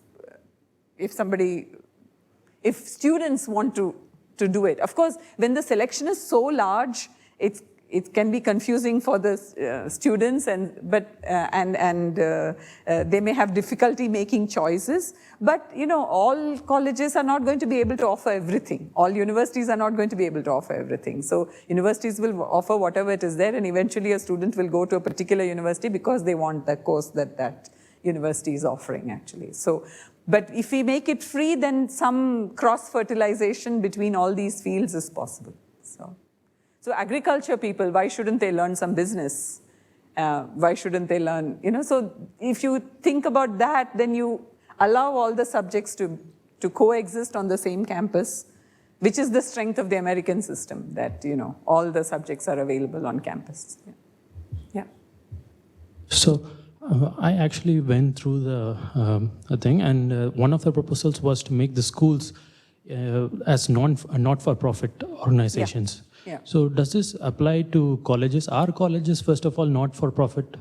students want to do it. Of course, when the selection is so large, it can be confusing for the students, but they may have difficulty making choices. But all colleges are not going to be able to offer everything. All universities are not going to be able to offer everything. So universities will offer whatever it is there, and eventually a student will go to a particular university because they want the course that university is offering, actually. So, but if we make it free, then some cross-fertilization between all these fields is possible. So agriculture people, why shouldn't they learn some business? Why shouldn't they learn, so if you think about that, then you allow all the subjects to coexist on the same campus, which is the strength of the American system, that, all the subjects are available on campus. Yeah. So I actually went through the thing, and one of the proposals was to make the schools as not-for-profit organizations. Yeah. So does this apply to colleges? Are colleges, first of all, not-for-profit?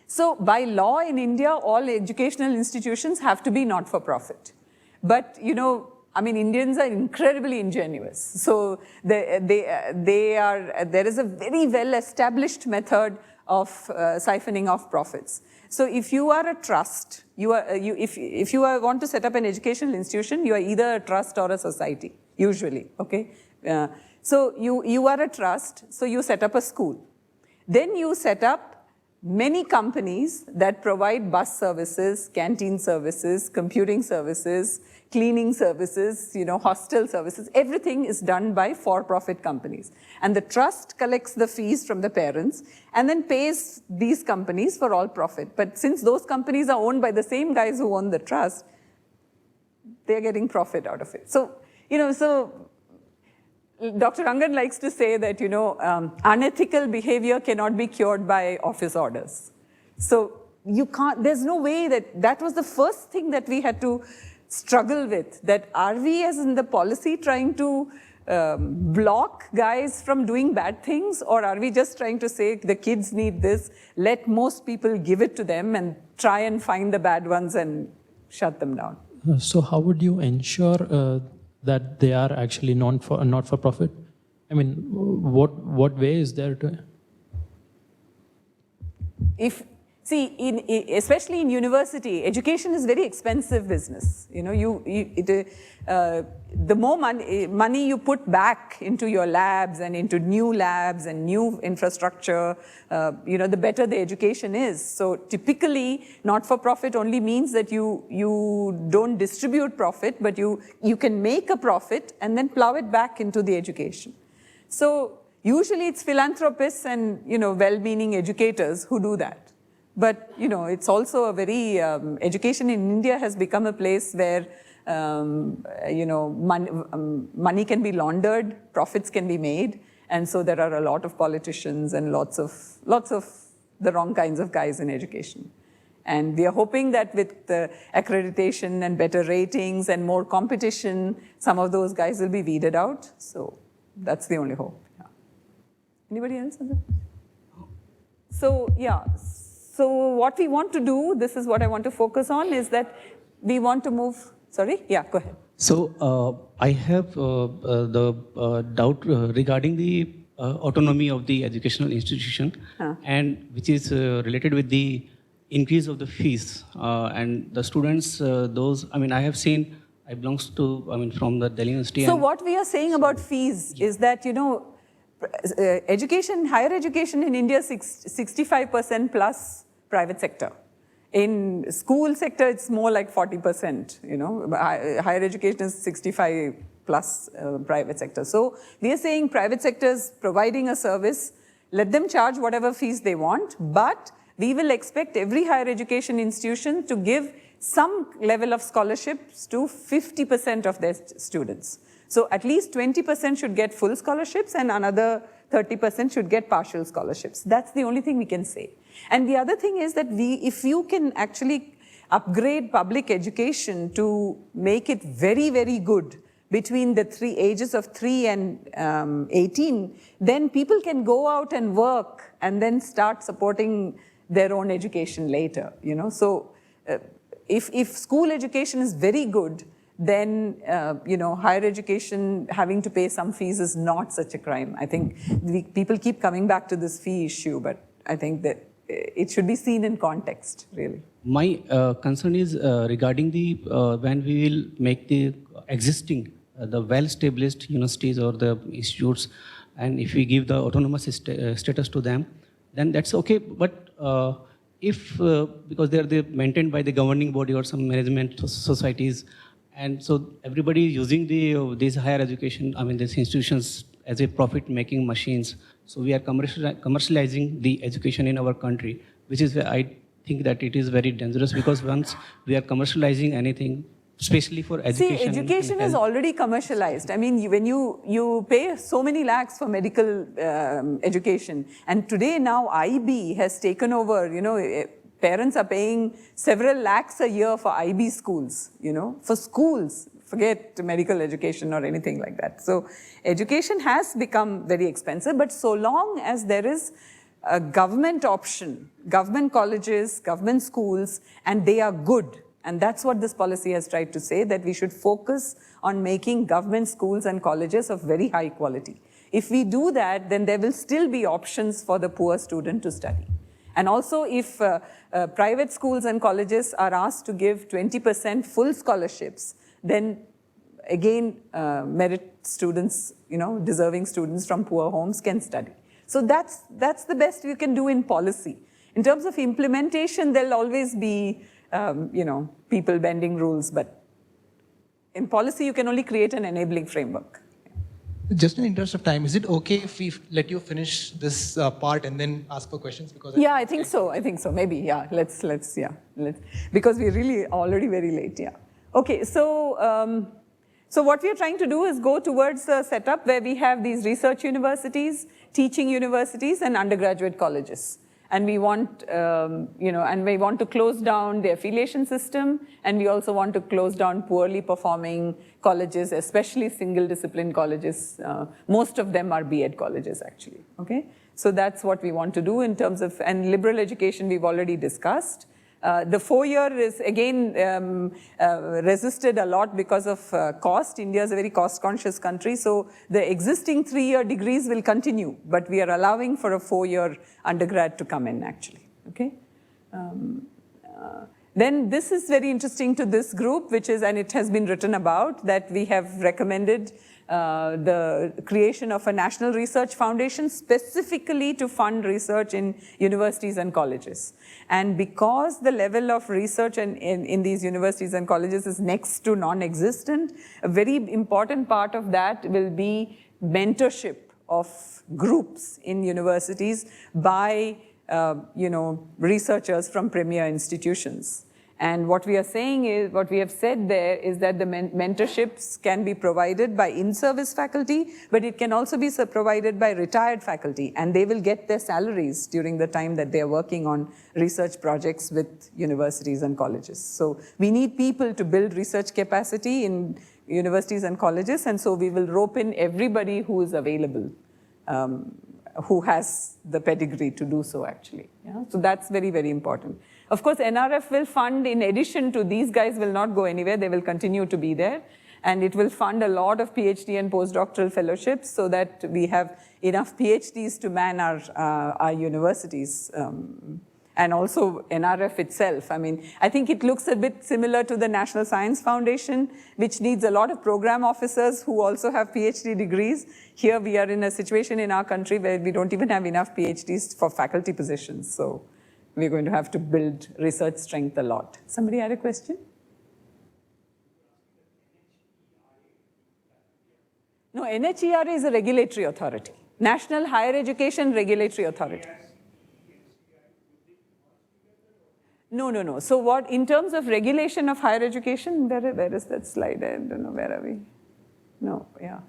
So by law in India, all educational institutions have to be not-for-profit. But, you know, I mean, Indians are incredibly ingenious. So there is a very well-established method of siphoning off profits. So if you are a trust, if you want to set up an educational institution, you are either a trust or a society, usually, okay? So you are a trust, so you set up a school. Then you set up many companies that provide bus services, canteen services, computing services, cleaning services, you know, hostel services. Everything is done by for-profit companies. And the trust collects the fees from the parents and then pays these companies for all profit. But since those companies are owned by the same guys who own the trust, they're getting profit out of it. So, you know, Dr. Rangan likes to say that, you know, unethical behavior cannot be cured by office orders. So you can't, there's no way that was the first thing that we had to struggle with, that are we as in the policy trying to block guys from doing bad things, or are we just trying to say the kids need this, let most people give it to them and try and find the bad ones and shut them down? So how would you ensure that they are actually not-for-profit? I mean, what way is there to? Especially in university, education is very expensive business. You know, the more money you put back into your labs and into new labs and new infrastructure, you know, the better the education is. So typically, not-for-profit only means that you don't distribute profit, but you can make a profit and then plow it back into the education. So usually it's philanthropists and, you know, well-meaning educators who do that. But, you know, it's also a very, education in India has become a place where, you know, money can be laundered, profits can be made. And so there are a lot of politicians and lots of the wrong kinds of guys in education. And we are hoping that with the accreditation and better ratings and more competition, some of those guys will be weeded out. So that's the only hope. Yeah. Anybody else? So, yeah. So what we want to do, this is what I want to focus on, is that we want to move, sorry? Yeah, go ahead. So I have the doubt regarding the autonomy of the educational institution, and which is related with the increase of the fees. And the students, I have seen, I belongs to, from the Delhi University. So what we are saying about fees is that, you know, higher education in India is 65% plus private sector. In school sector, it's more like 40%, you know, higher education is 65 plus private sector. So we are saying private sectors providing a service, let them charge whatever fees they want, but we will expect every higher education institution to give some level of scholarships to 50% of their students. So at least 20% should get full scholarships and another 30% should get partial scholarships. That's the only thing we can say. And the other thing is that if you can actually upgrade public education to make it very, very good between the ages of 3 and 18, then people can go out and work and then start supporting their own education later, you know. So if school education is very good, then, you know, higher education having to pay some fees is not such a crime. I think people keep coming back to this fee issue, but I think that it should be seen in context, really. My concern is regarding the, when we will make the existing, the well-established universities or the institutes, and if we give the autonomous status to them, then that's okay. But if, because they're maintained by the governing body or some management societies, and so everybody is using these higher education, these institutions as a profit-making machines. So we are commercializing the education in our country, which is, I think that it is very dangerous, because once we are commercializing anything, especially for education. See, education is already commercialized. I mean, when you pay so many lakhs for medical education, and today now IB has taken over, you know, parents are paying several lakhs a year for IB schools, for schools. Forget medical education or anything like that. So education has become very expensive, but so long as there is a government option, government colleges, government schools, and they are good. And that's what this policy has tried to say, that we should focus on making government schools and colleges of very high quality. If we do that, then there will still be options for the poor student to study. And also if private schools and colleges are asked to give 20% full scholarships, then again, merit students, deserving students from poor homes can study. So that's the best we can do in policy. In terms of implementation, there'll always be, people bending rules, but in policy, you can only create an enabling framework. Just in the interest of time, is it okay if we let you finish this part and then ask for questions? Because I think so. Maybe, yeah. Let's. Because we're really already very late, yeah. Okay, so what we are trying to do is go towards a setup where we have these research universities, teaching universities, and undergraduate colleges. And we want, and we want to close down the affiliation system, and we also want to close down poorly performing colleges, especially single discipline colleges. Most of them are B.Ed colleges, actually, okay? So that's what we want to do in terms of, and liberal education we've already discussed. The 4-year is, again, resisted a lot because of cost. India is a very cost-conscious country, so the existing 3-year degrees will continue, but we are allowing for a 4-year undergrad to come in, actually, okay? Then this is very interesting to this group, which is, and it has been written about, that we have recommended the creation of a national research foundation specifically to fund research in universities and colleges. And because the level of research in these universities and colleges is next to non-existent, a very important part of that will be mentorship of groups in universities by researchers from premier institutions. And what we are saying is, what we have said there is that the mentorships can be provided by in-service faculty, but it can also be provided by retired faculty, and they will get their salaries during the time that they are working on research projects with universities and colleges. So we need people to build research capacity in universities and colleges, and so we will rope in everybody who is available, who has the pedigree to do so, actually. Yeah? So that's very, very important. Of course, NRF will fund, in addition to these guys will not go anywhere, they will continue to be there. And it will fund a lot of PhD and postdoctoral fellowships so that we have enough PhDs to man our universities. And also NRF itself. I mean, I think it looks a bit similar to the National Science Foundation, which needs a lot of program officers who also have PhD degrees. Here we are in a situation in our country where we don't even have enough PhDs for faculty positions. So we're going to have to build research strength a lot. Somebody had a question? No, NHERA is a regulatory authority. National Higher Education Regulatory Authority. No. So what, in terms of regulation of higher education, where is that slide? I don't know, where are we? No, yeah.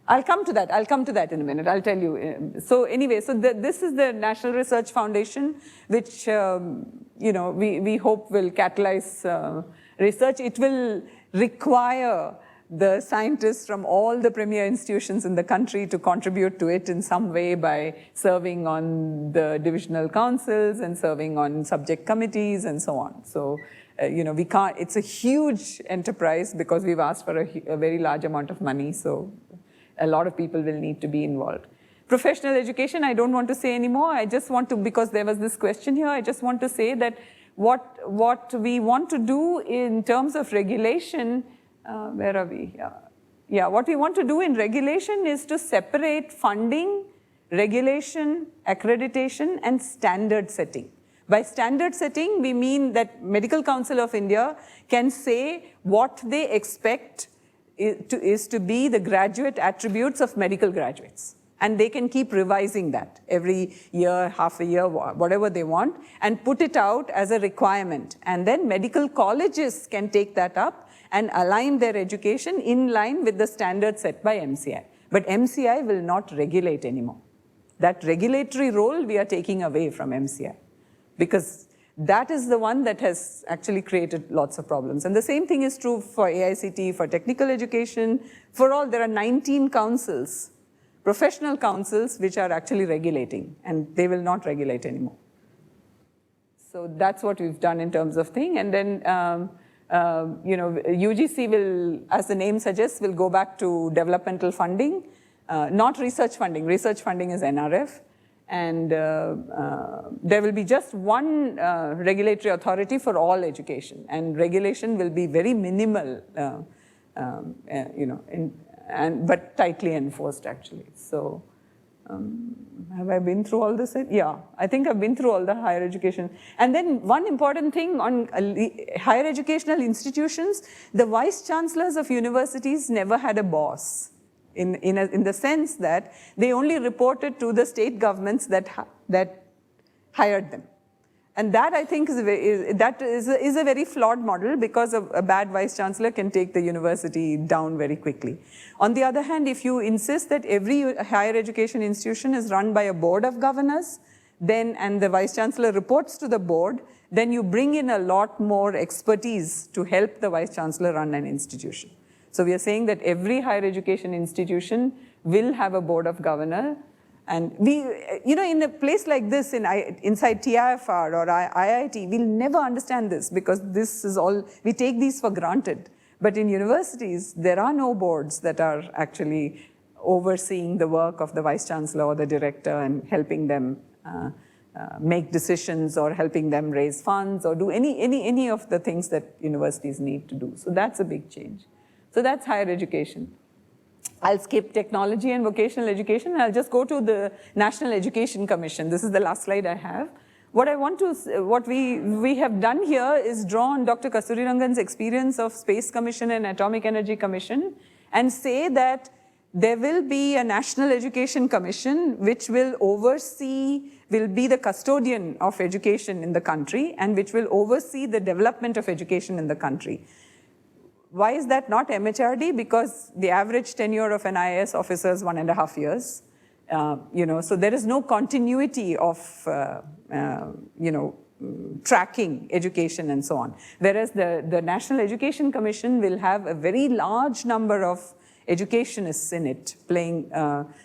I'll come to that in a minute, I'll tell you. So anyway, so this is the National Research Foundation, which, we hope will catalyze research. It will require the scientists from all the premier institutions in the country to contribute to it in some way by serving on the divisional councils and serving on subject committees and so on. So, we can't, it's a huge enterprise because we've asked for a very large amount of money, so a lot of people will need to be involved. Professional education, I don't want to say anymore. I just want to, because there was this question here, I just want to say that what we want to do in terms of regulation, where are we? Yeah, what we want to do in regulation is to separate funding, regulation, accreditation, and standard setting. By standard setting, we mean that Medical Council of India can say what they expect is to be the graduate attributes of medical graduates. And they can keep revising that every year, half a year, whatever they want, and put it out as a requirement. And then medical colleges can take that up and align their education in line with the standards set by MCI. But MCI will not regulate anymore. That regulatory role we are taking away from MCI. Because that is the one that has actually created lots of problems. And the same thing is true for AICT, for technical education, for all. There are 19 councils, professional councils, which are actually regulating, and they will not regulate anymore. So that's what we've done in terms of thing. And then, UGC will, as the name suggests, will go back to developmental funding, not research funding. Research funding is NRF. And there will be just one regulatory authority for all education. And regulation will be very minimal, but tightly enforced, actually. So have I been through all this? Yeah, I think I've been through all the higher education. And then one important thing on higher educational institutions, the vice chancellors of universities never had a boss, in the sense that they only reported to the state governments that hired them. And that, I think, is a very flawed model, because a bad vice chancellor can take the university down very quickly. On the other hand, if you insist that every higher education institution is run by a board of governors, and the vice chancellor reports to the board, then you bring in a lot more expertise to help the vice chancellor run an institution. So we are saying that every higher education institution will have a board of governors. And we, in a place like this, inside TIFR or IIT, we'll never understand this, because this is all, we take these for granted. But in universities, there are no boards that are actually overseeing the work of the vice chancellor or the director and helping them make decisions, or helping them raise funds, or do any of the things that universities need to do. So that's a big change. So that's higher education. I'll skip technology and vocational education, and I'll just go to the National Education Commission. This is the last slide I have. What we have done here is draw on Dr. Kasturirangan's experience of Space Commission and Atomic Energy Commission, and say that there will be a National Education Commission which will be the custodian of education in the country, and which will oversee the development of education in the country. Why is that not MHRD? Because the average tenure of an IAS officer is 1.5 years. So there is no continuity of, tracking education and so on. Whereas the National Education Commission will have a very large number of educationists in it, playing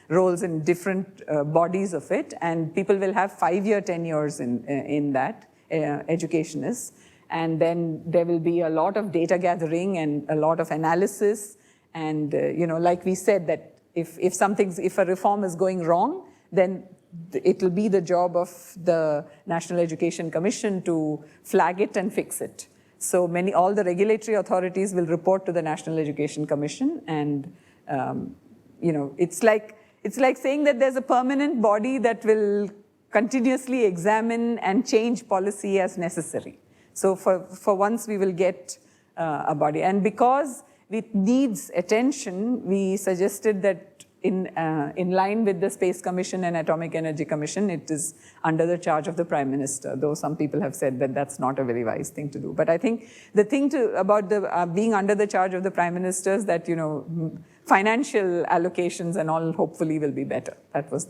roles in different bodies of it, and people will have 5-year tenures in that, educationists. And then there will be a lot of data gathering and a lot of analysis. And, like we said, that if a reform is going wrong, then it will be the job of the National Education Commission to flag it and fix it. So all the regulatory authorities will report to the National Education Commission. And, it's like saying that there's a permanent body that will continuously examine and change policy as necessary. So for once, we will get a body. And because it needs attention, we suggested that in line with the Space Commission and Atomic Energy Commission, it is under the charge of the Prime Minister, though some people have said that that's not a very wise thing to do. But I think the thing about being under the charge of the Prime Minister is that, financial allocations and all hopefully will be better. That was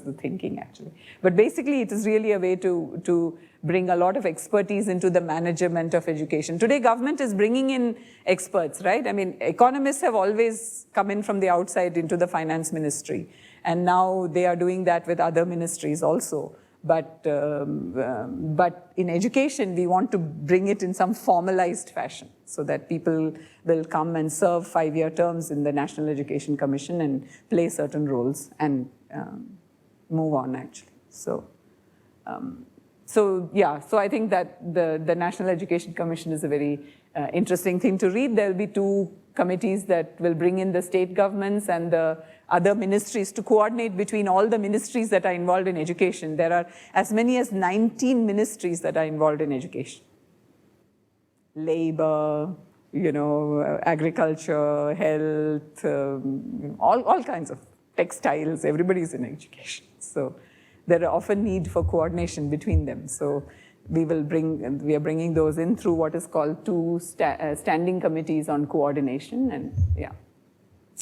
the thinking, actually. But basically, it is really a way to bring a lot of expertise into the management of education. Today, government is bringing in experts, right? I mean, economists have always come in from the outside into the finance ministry. And now they are doing that with other ministries also. But in education, we want to bring it in some formalized fashion, so that people will come and serve 5-year terms in the National Education Commission and play certain roles and move on, actually. So I think that the National Education Commission is a very interesting thing to read. There will be 2 committees that will bring in the state governments and the other ministries to coordinate between all the ministries that are involved in education. There are as many as 19 ministries that are involved in education. Labor, agriculture, health, all kinds of textiles, everybody's in education. So there are often need for coordination between them. So we are bringing those in through what is called 2 standing committees on coordination, and yeah.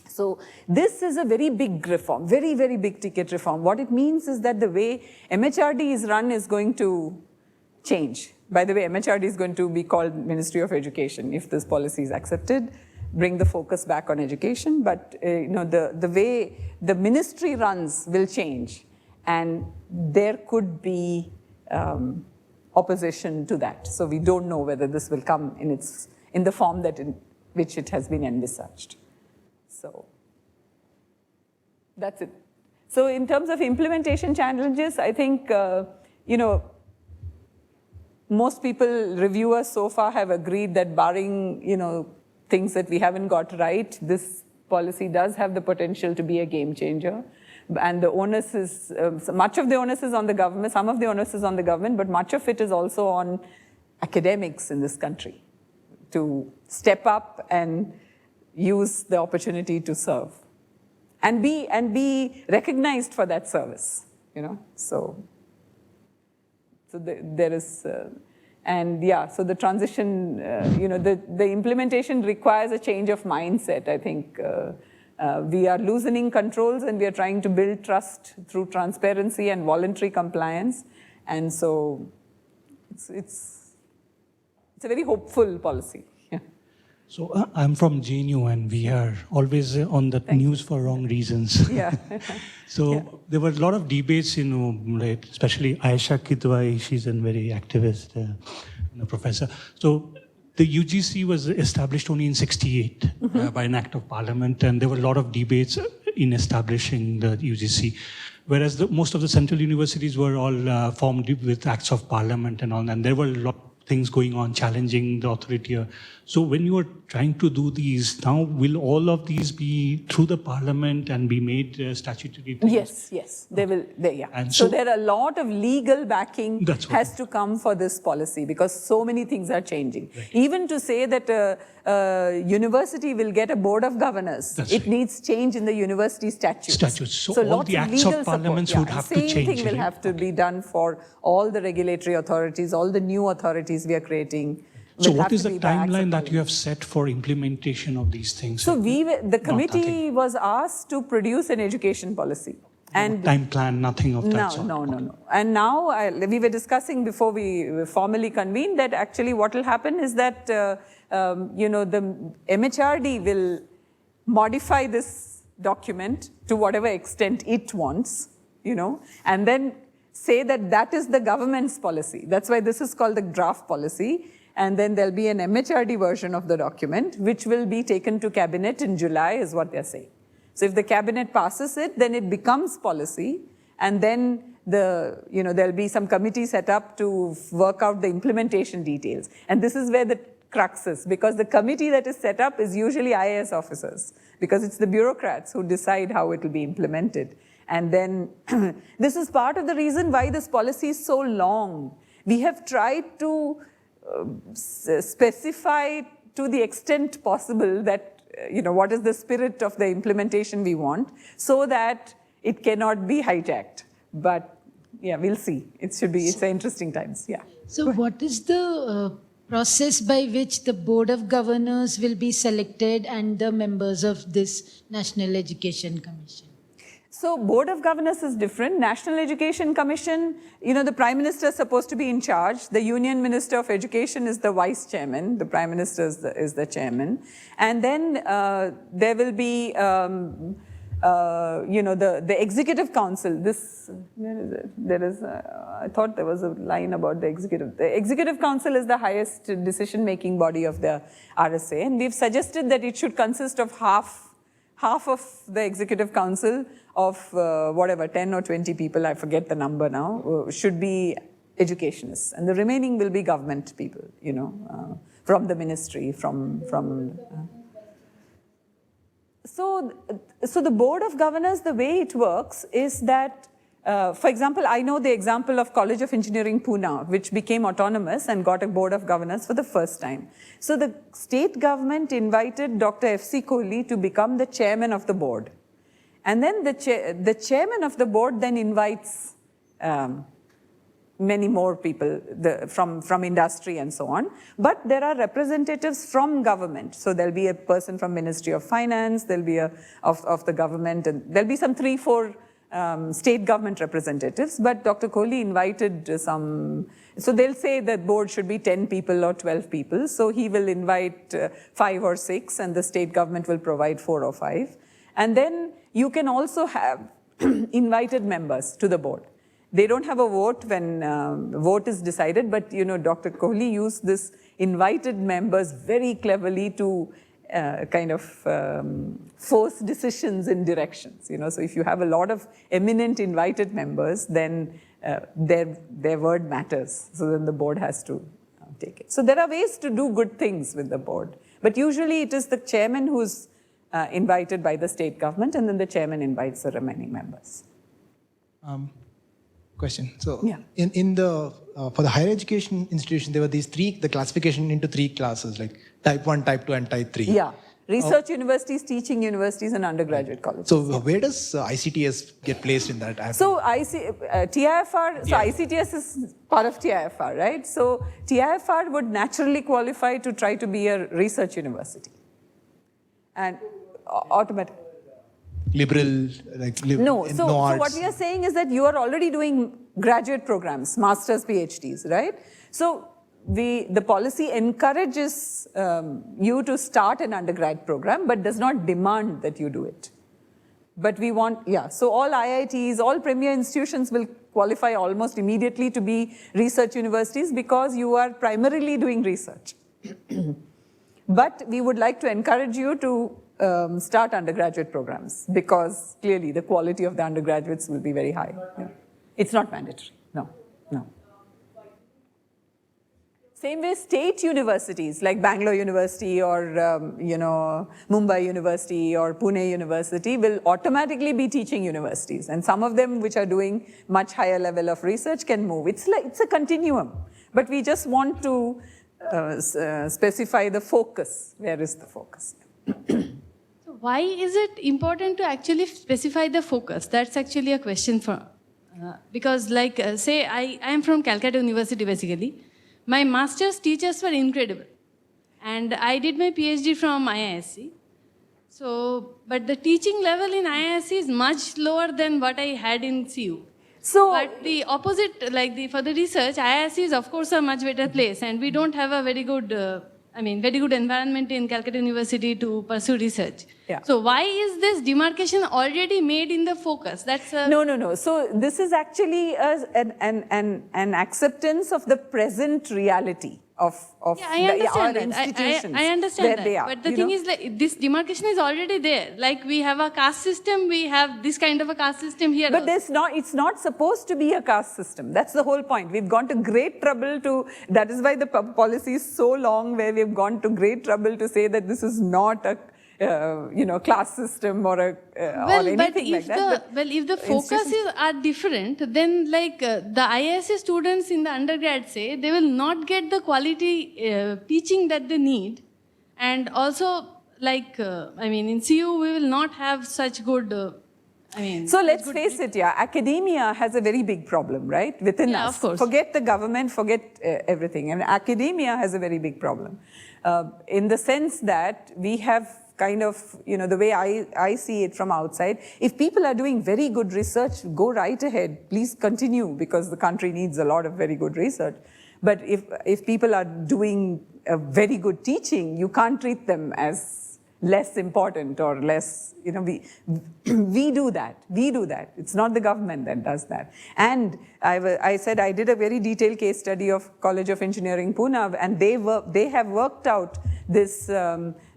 So this is a very big reform, very, very big ticket reform. What it means is that the way MHRD is run is going to change. By the way, MHRD is going to be called Ministry of Education if this policy is accepted, bring the focus back on education, but the way the ministry runs will change, and there could be opposition to that. So we don't know whether this will come in the form which it has been envisaged. So that's it. So in terms of implementation challenges, I think, most people, reviewers so far have agreed that barring, things that we haven't got right, this policy does have the potential to be a game changer. And the onus is, much of the onus is on the government, some of the onus is on the government, but much of it is also on academics in this country to step up and use the opportunity to serve and be recognized for that service, So there is, so the transition, the implementation requires a change of mindset. I think we are loosening controls and we are trying to build trust through transparency and voluntary compliance. And so it's a very hopeful policy. So I'm from JNU and we are always on the news for wrong reasons. Yeah. So there were a lot of debates, especially Aisha Kidwai, she's a very activist professor. So the UGC was established only in '68 by an act of parliament, and there were a lot of debates in establishing the UGC. Whereas most of the central universities were all formed with acts of parliament and all, and there were a lot things going on, challenging the authority. So when you are trying to do these, now will all of these be through the parliament and be made statutory things? Yes, they will, yeah. And so there are a lot of legal backing has to come for this policy because so many things are changing. Right. Even to say that a university will get a board of governors, it needs change in the university statutes. So all the acts of parliaments would have to change. Same thing will have to be done for all the regulatory authorities, all the new authorities we are creating. So what is the timeline that you have set for implementation of these things? So the committee was asked to produce an education policy. And time plan, nothing of that sort? No. And now we were discussing before we formally convened that actually what will happen is that the MHRD will modify this document to whatever extent it wants, and then say that is the government's policy. That's why this is called the draft policy. And then there'll be an MHRD version of the document, which will be taken to cabinet in July, is what they're saying. So if the cabinet passes it, then it becomes policy. And then there'll be some committee set up to work out the implementation details. And this is where the crux is, because the committee that is set up is usually IAS officers, because it's the bureaucrats who decide how it will be implemented. And then this is part of the reason why this policy is so long. We have tried to specify to the extent possible that, what is the spirit of the implementation we want, so that it cannot be hijacked. But yeah, we'll see. It's an interesting times, yeah. So what is the process by which the Board of Governors will be selected and the members of this National Education Commission? So Board of Governors is different. National Education Commission, the Prime Minister is supposed to be in charge. The Union Minister of Education is the Vice Chairman. The Prime Minister is the Chairman. And then there will be, the Executive Council. Where is it? I thought there was a line about the Executive. The Executive Council is the highest decision-making body of the RSA. And we've suggested that it should consist of half of the Executive Council of 10 or 20 people, I forget the number now, should be educationists. And the remaining will be government people, from the ministry, So the Board of Governors, the way it works is that, for example, I know the example of College of Engineering Pune, which became autonomous and got a Board of Governors for the first time. So the state government invited Dr. F.C. Kohli to become the chairman of the board. And then the chairman of the board then invites many more people from industry and so on. But there are representatives from government. So there'll be a person from Ministry of Finance, there'll be of the government, and there'll be some 3-4 state government representatives, but Dr. Kohli invited some, so they'll say that board should be 10 people or 12 people, so he will invite 5 or 6 and the state government will provide 4 or 5. And then you can also have invited members to the board. They don't have a vote when vote is decided, but Dr. Kohli used this invited members very cleverly to kind of force decisions in directions. So if you have a lot of eminent invited members, then their word matters. So then the board has to take it. So there are ways to do good things with the board, but usually it is the chairman who's invited by the state government, and then the chairman invites the remaining members. Question. So in the for the higher education institution, there were these the classification into 3 classes, like type 1, type 2, and type 3. Yeah. Research universities, teaching universities, and undergraduate colleges. So where does ICTS get placed in that? So TIFR, so ICTS is part of TIFR, right? So TIFR would naturally qualify to try to be a research university. And automatic. Liberal, no, so what we are saying is that you are already doing graduate programs, masters, PhDs, right? So the policy encourages you to start an undergrad program, but does not demand that you do it. But we want, so all IITs, all premier institutions will qualify almost immediately to be research universities because you are primarily doing research. But we would like to encourage you to start undergraduate programs because clearly the quality of the undergraduates will be very high. It's not mandatory, no. Same way state universities like Bangalore University or Mumbai University or Pune University will automatically be teaching universities, and some of them which are doing much higher level of research can move. It's a continuum, but we just want to specify the focus. Where is the focus? So why is it important to actually specify the focus? That's actually a question for, because say I am from Calcutta University basically. My master's teachers were incredible. And I did my PhD from IISc. So, but the teaching level in IISc is much lower than what I had in CU. So, but the opposite, for the research, IISc is of course a much better place, and we don't have a very good, very good environment in Calcutta University to pursue research. Yeah. So why is this demarcation already made in the focus? That's No. So this is actually an acceptance of the present reality of our institutions. I understand that. But the thing is, this demarcation is already there. Like we have a caste system, we have this kind of a caste system here. But it's not supposed to be a caste system. That's the whole point. We've gone to great trouble that is why the policy is so long, where we've gone to great trouble to say that this is not a class system or anything like that. If the focuses are different, then the IISc students in the undergrad say they will not get the quality teaching that they need, and also in CU we will not have such good. So let's face it, academia has a very big problem, right? Within us. Of course. Forget the government, forget everything. And academia has a very big problem in the sense that we have kind of, the way I see it from outside, if people are doing very good research, go right ahead. Please continue, because the country needs a lot of very good research. But if people are doing a very good teaching, you can't treat them as less important or less, we do that. It's not the government that does that. And I said I did a very detailed case study of College of Engineering, Pune, and they have worked out this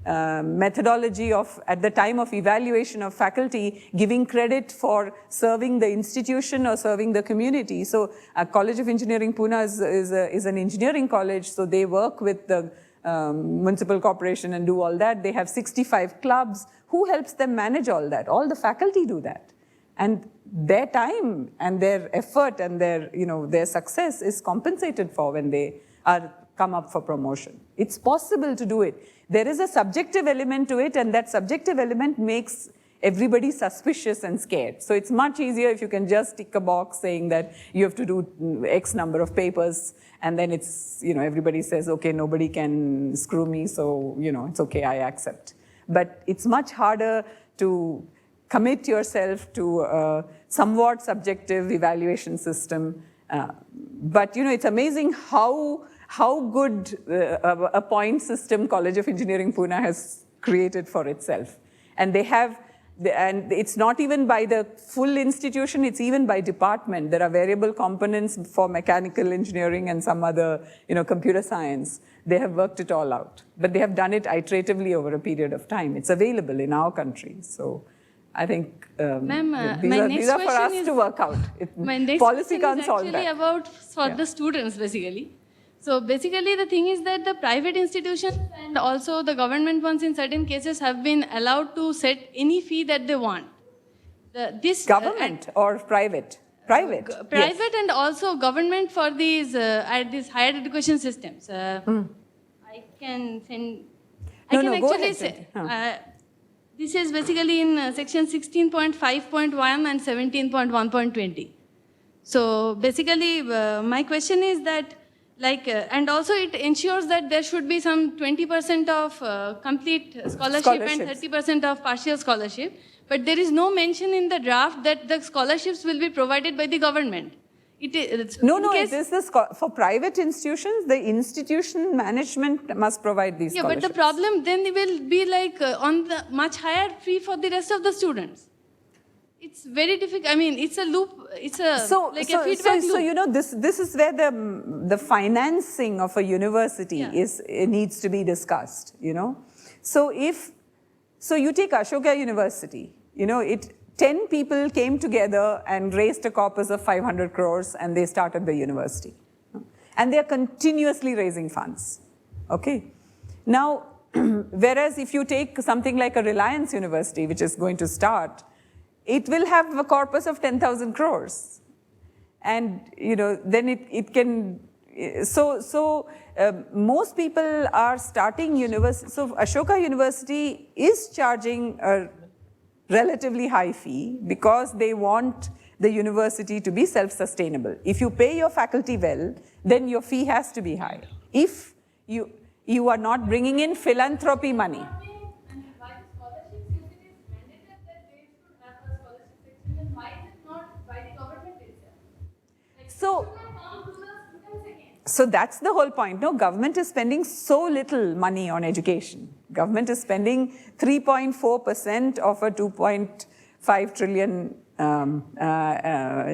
methodology of, at the time of evaluation of faculty, giving credit for serving the institution or serving the community. So College of Engineering, Pune is an engineering college, so they work with the municipal corporation and do all that. They have 65 clubs. Who helps them manage all that? All the faculty do that. And their time and their effort and their success is compensated for when they come up for promotion. It's possible to do it. There is a subjective element to it, and that subjective element makes everybody suspicious and scared. So it's much easier if you can just tick a box saying that you have to do X number of papers, and then it's, everybody says, okay, nobody can screw me, so, it's okay, I accept. But it's much harder to commit yourself to a somewhat subjective evaluation system. But it's amazing how good a point system College of Engineering Pune has created for itself. And they have, and it's not even by the full institution, it's even by department. There are variable components for mechanical engineering and some other, computer science. They have worked it all out. But they have done it iteratively over a period of time. It's available in our country. So I think these are for us to work out. My next Policy question can't is solve actually that. about for the students, basically. So basically the thing is that the private institutions and also the government ones in certain cases have been allowed to set any fee that they want. Government or private? Private. Private yes. And also government for these higher education systems. I can send. I can actually say. This is basically in section 16.5.1 and 17.1.20. So basically, my question is that, and also it ensures that there should be some 20% of complete scholarship and 30% of partial scholarship. But there is no mention in the draft that the scholarships will be provided by the government. It is for private institutions, the institution management must provide these scholarships. But the problem then will be on the much higher fee for the rest of the students. It's very difficult. I mean, it's a loop. It's a a feedback loop. This is where the financing of a university needs to be discussed. So you take Ashoka University. 10 people came together and raised a corpus of 500 crores and they started the university. And they're continuously raising funds. Okay. Now, whereas if you take something like a Reliance University, which is going to start, it will have a corpus of 10,000 crores. And, then it can, most people are starting university. So Ashoka University is charging a relatively high fee because they want the university to be self-sustainable. If you pay your faculty well, then your fee has to be high. If you are not bringing in philanthropy money. So that's the whole point. No, government is spending so little money on education. Government is spending 3.4% of a 2.5 trillion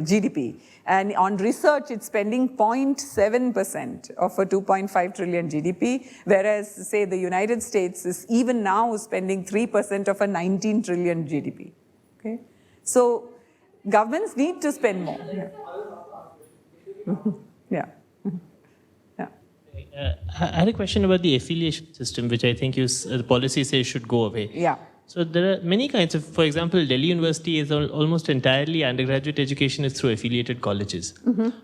GDP. And on research, it's spending 0.7% of a 2.5 trillion GDP, whereas, say, the United States is even now spending 3% of a 19 trillion GDP. Okay? So governments need to spend more. Yeah. I had a question about the affiliation system, which I think the policy says should go away. Yeah. So there are many kinds of, for example, Delhi University is almost entirely undergraduate education is through affiliated colleges.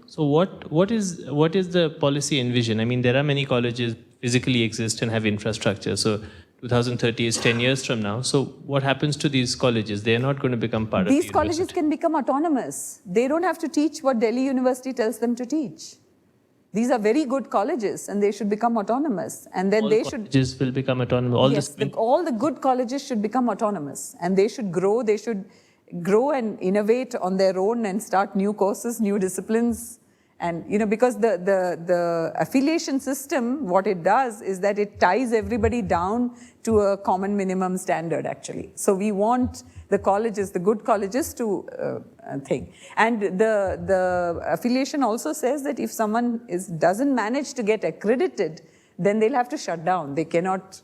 So what is the policy envision? I mean, there are many colleges physically exist and have infrastructure. So 2030 is 10 years from now. So what happens to these colleges? They are not going to become part of the university. These colleges can become autonomous. They don't have to teach what Delhi University tells them to teach. These are very good colleges and they should become autonomous. And then colleges will become autonomous. All the good colleges should become autonomous and they should grow. They should grow and innovate on their own and start new courses, new disciplines. And, because the affiliation system, what it does is that it ties everybody down to a common minimum standard, actually. So we want the colleges, the good colleges to think. And the affiliation also says that if someone doesn't manage to get accredited, then they'll have to shut down. They cannot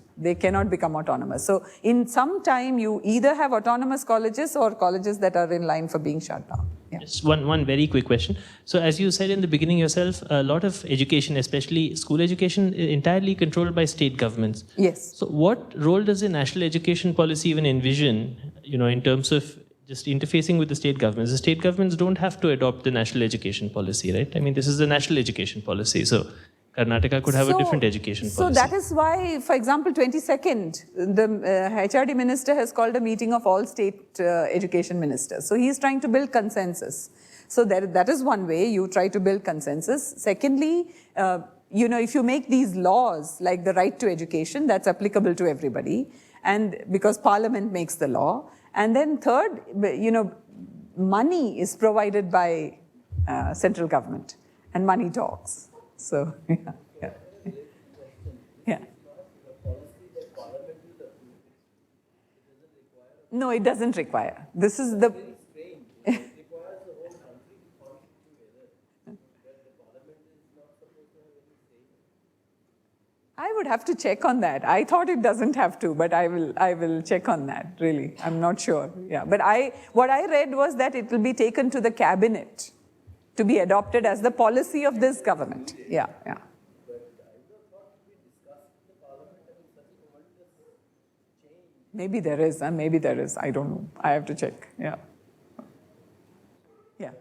become autonomous. So in some time, you either have autonomous colleges or colleges that are in line for being shut down. Yeah. Just one very quick question. So as you said in the beginning yourself, a lot of education, especially school education, is entirely controlled by state governments. Yes. So what role does the national education policy even envision, in terms of just interfacing with the state governments? The state governments don't have to adopt the national education policy, right? I mean, this is the national education policy. So Karnataka could have a different education policy. So that is why, for example, 22nd, the HRD minister has called a meeting of all state education ministers. So he is trying to build consensus. So that is one way you try to build consensus. Secondly, if you make these laws like the right to education, that's applicable to everybody. And because Parliament makes the law. And then third, money is provided by central government, and money talks. So, yeah. No, it doesn't require. This is the... I would have to check on that. I thought it doesn't have to, but I will check on that, really. I'm not sure. Yeah, but what I read was that it will be taken to the cabinet to be adopted as the policy of this government. Yeah, yeah. Maybe there is, and maybe there is. I don't know. I have to check. Yeah. Yeah.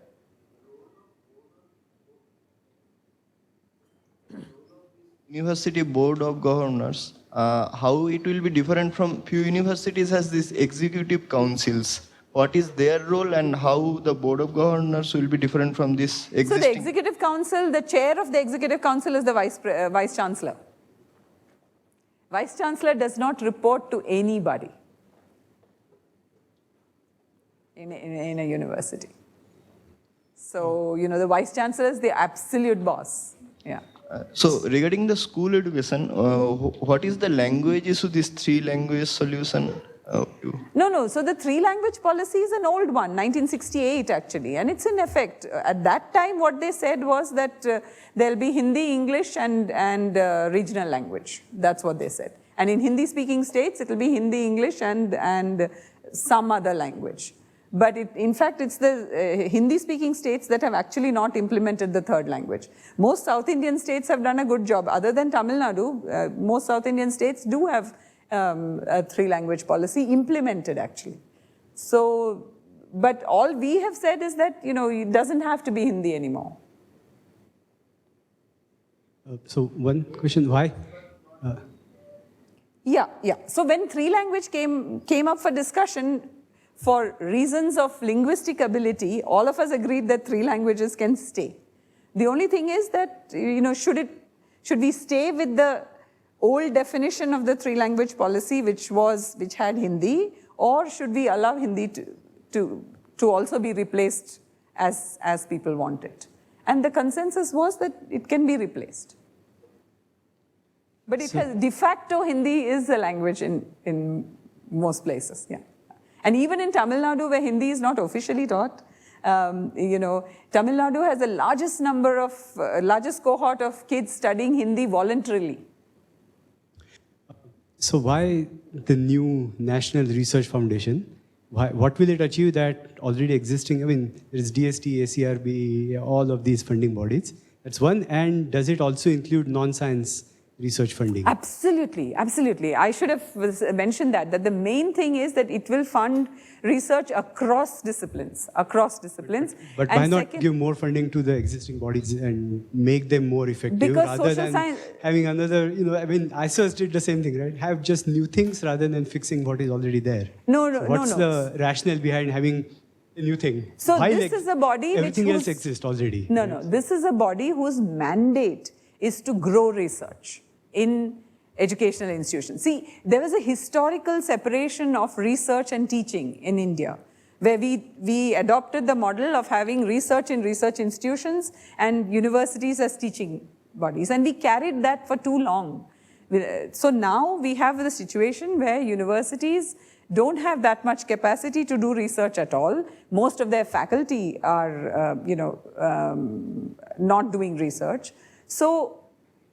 University Board of Governors, how it will be different from few universities has these executive councils. What is their role and how the Board of Governors will be different from this existing? So the Executive Council, the chair of the Executive Council is the Vice Chancellor. Vice Chancellor does not report to anybody in a university. So, the Vice Chancellor is the absolute boss. Yeah. So regarding the school education, what is the language issue, this 3-language solution? No. So the 3-language policy is an old one, 1968 actually, and it's in effect. At that time, what they said was that there'll be Hindi, English, and regional language. That's what they said. And in Hindi-speaking states, it'll be Hindi, English, and some other language. But in fact, it's the Hindi-speaking states that have actually not implemented the 3rd language. Most South Indian states have done a good job. Other than Tamil Nadu, most South Indian states do have a 3-language policy implemented, actually. So, but all we have said is that, it doesn't have to be Hindi anymore. So one question, why? Yeah. So when 3-language came up for discussion, for reasons of linguistic ability, all of us agreed that 3 languages can stay. The only thing is that, should we stay with the old definition of the 3-language policy, which had Hindi, or should we allow Hindi to also be replaced as people want it? And the consensus was that it can be replaced. But de facto Hindi is a language in most places, yeah. And even in Tamil Nadu, where Hindi is not officially taught, Tamil Nadu has the largest cohort of kids studying Hindi voluntarily. So why the new National Research Foundation? What will it achieve that already existing? I mean, there is DST, ACRB, all of these funding bodies. That's one. And does it also include non-science research funding? Absolutely, absolutely. I should have mentioned that the main thing is that it will fund research across disciplines. But why not give more funding to the existing bodies and make them more effective rather than having another, ISOS did the same thing, right? Have just new things rather than fixing what is already there. What's the rationale behind having a new thing? So this is a body everything else exists already. No. This is a body whose mandate is to grow research in educational institutions. See, there was a historical separation of research and teaching in India, where we adopted the model of having research in research institutions and universities as teaching bodies, and we carried that for too long. So now we have the situation where universities don't have that much capacity to do research at all. Most of their faculty are, not doing research. So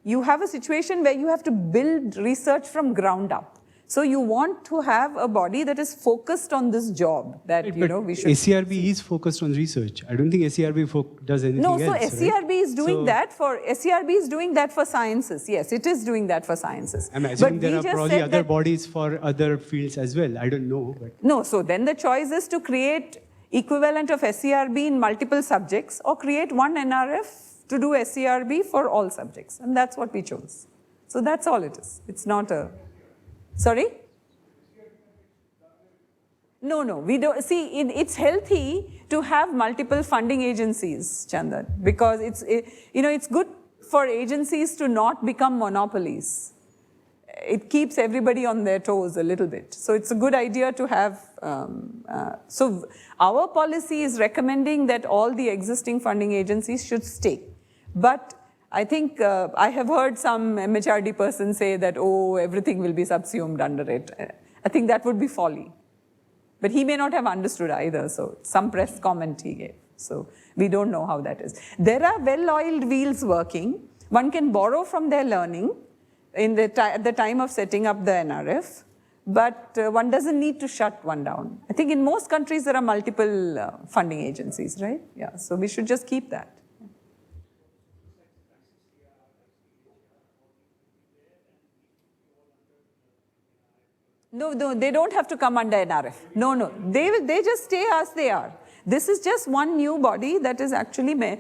you have a situation where you have to build research from ground up. So you want to have a body that is focused on this job that, we should... ACRB is focused on research. I don't think ACRB does anything else. No, so ACRB is doing ACRB is doing that for sciences. Yes, it is doing that for sciences. I'm assuming there are probably other bodies for other fields as well. I don't know. But... No, so then the choice is to create equivalent of SCRB in multiple subjects or create one NRF to do SCRB for all subjects. And that's what we chose. So that's all it is. It's not a... Sorry? No, we don't. See, it's healthy to have multiple funding agencies, Chandan, because it's good for agencies to not become monopolies. it keeps everybody on their toes a little bit. So it's a good idea to have, so our policy is recommending that all the existing funding agencies should stay. But I think I have heard some MHRD person say that, oh, everything will be subsumed under it. I think that would be folly. But he may not have understood either, so some press comment he gave. So we don't know how that is. There are well-oiled wheels working. One can borrow from their learning at the time of setting up the NRF, but one doesn't need to shut one down. I think in most countries there are multiple funding agencies, right? Yeah, so we should just keep that. No, they don't have to come under NRF. No, they just stay as they are. This is just one new body that is actually,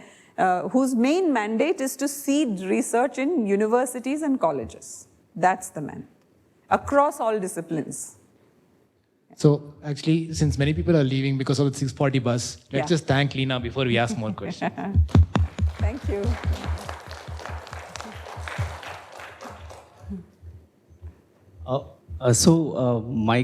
whose main mandate is to seed research in universities and colleges. That's the mandate, across all disciplines. So actually, since many people are leaving because of the 640 bus, let's just thank Leena before we ask more questions. Thank you. So my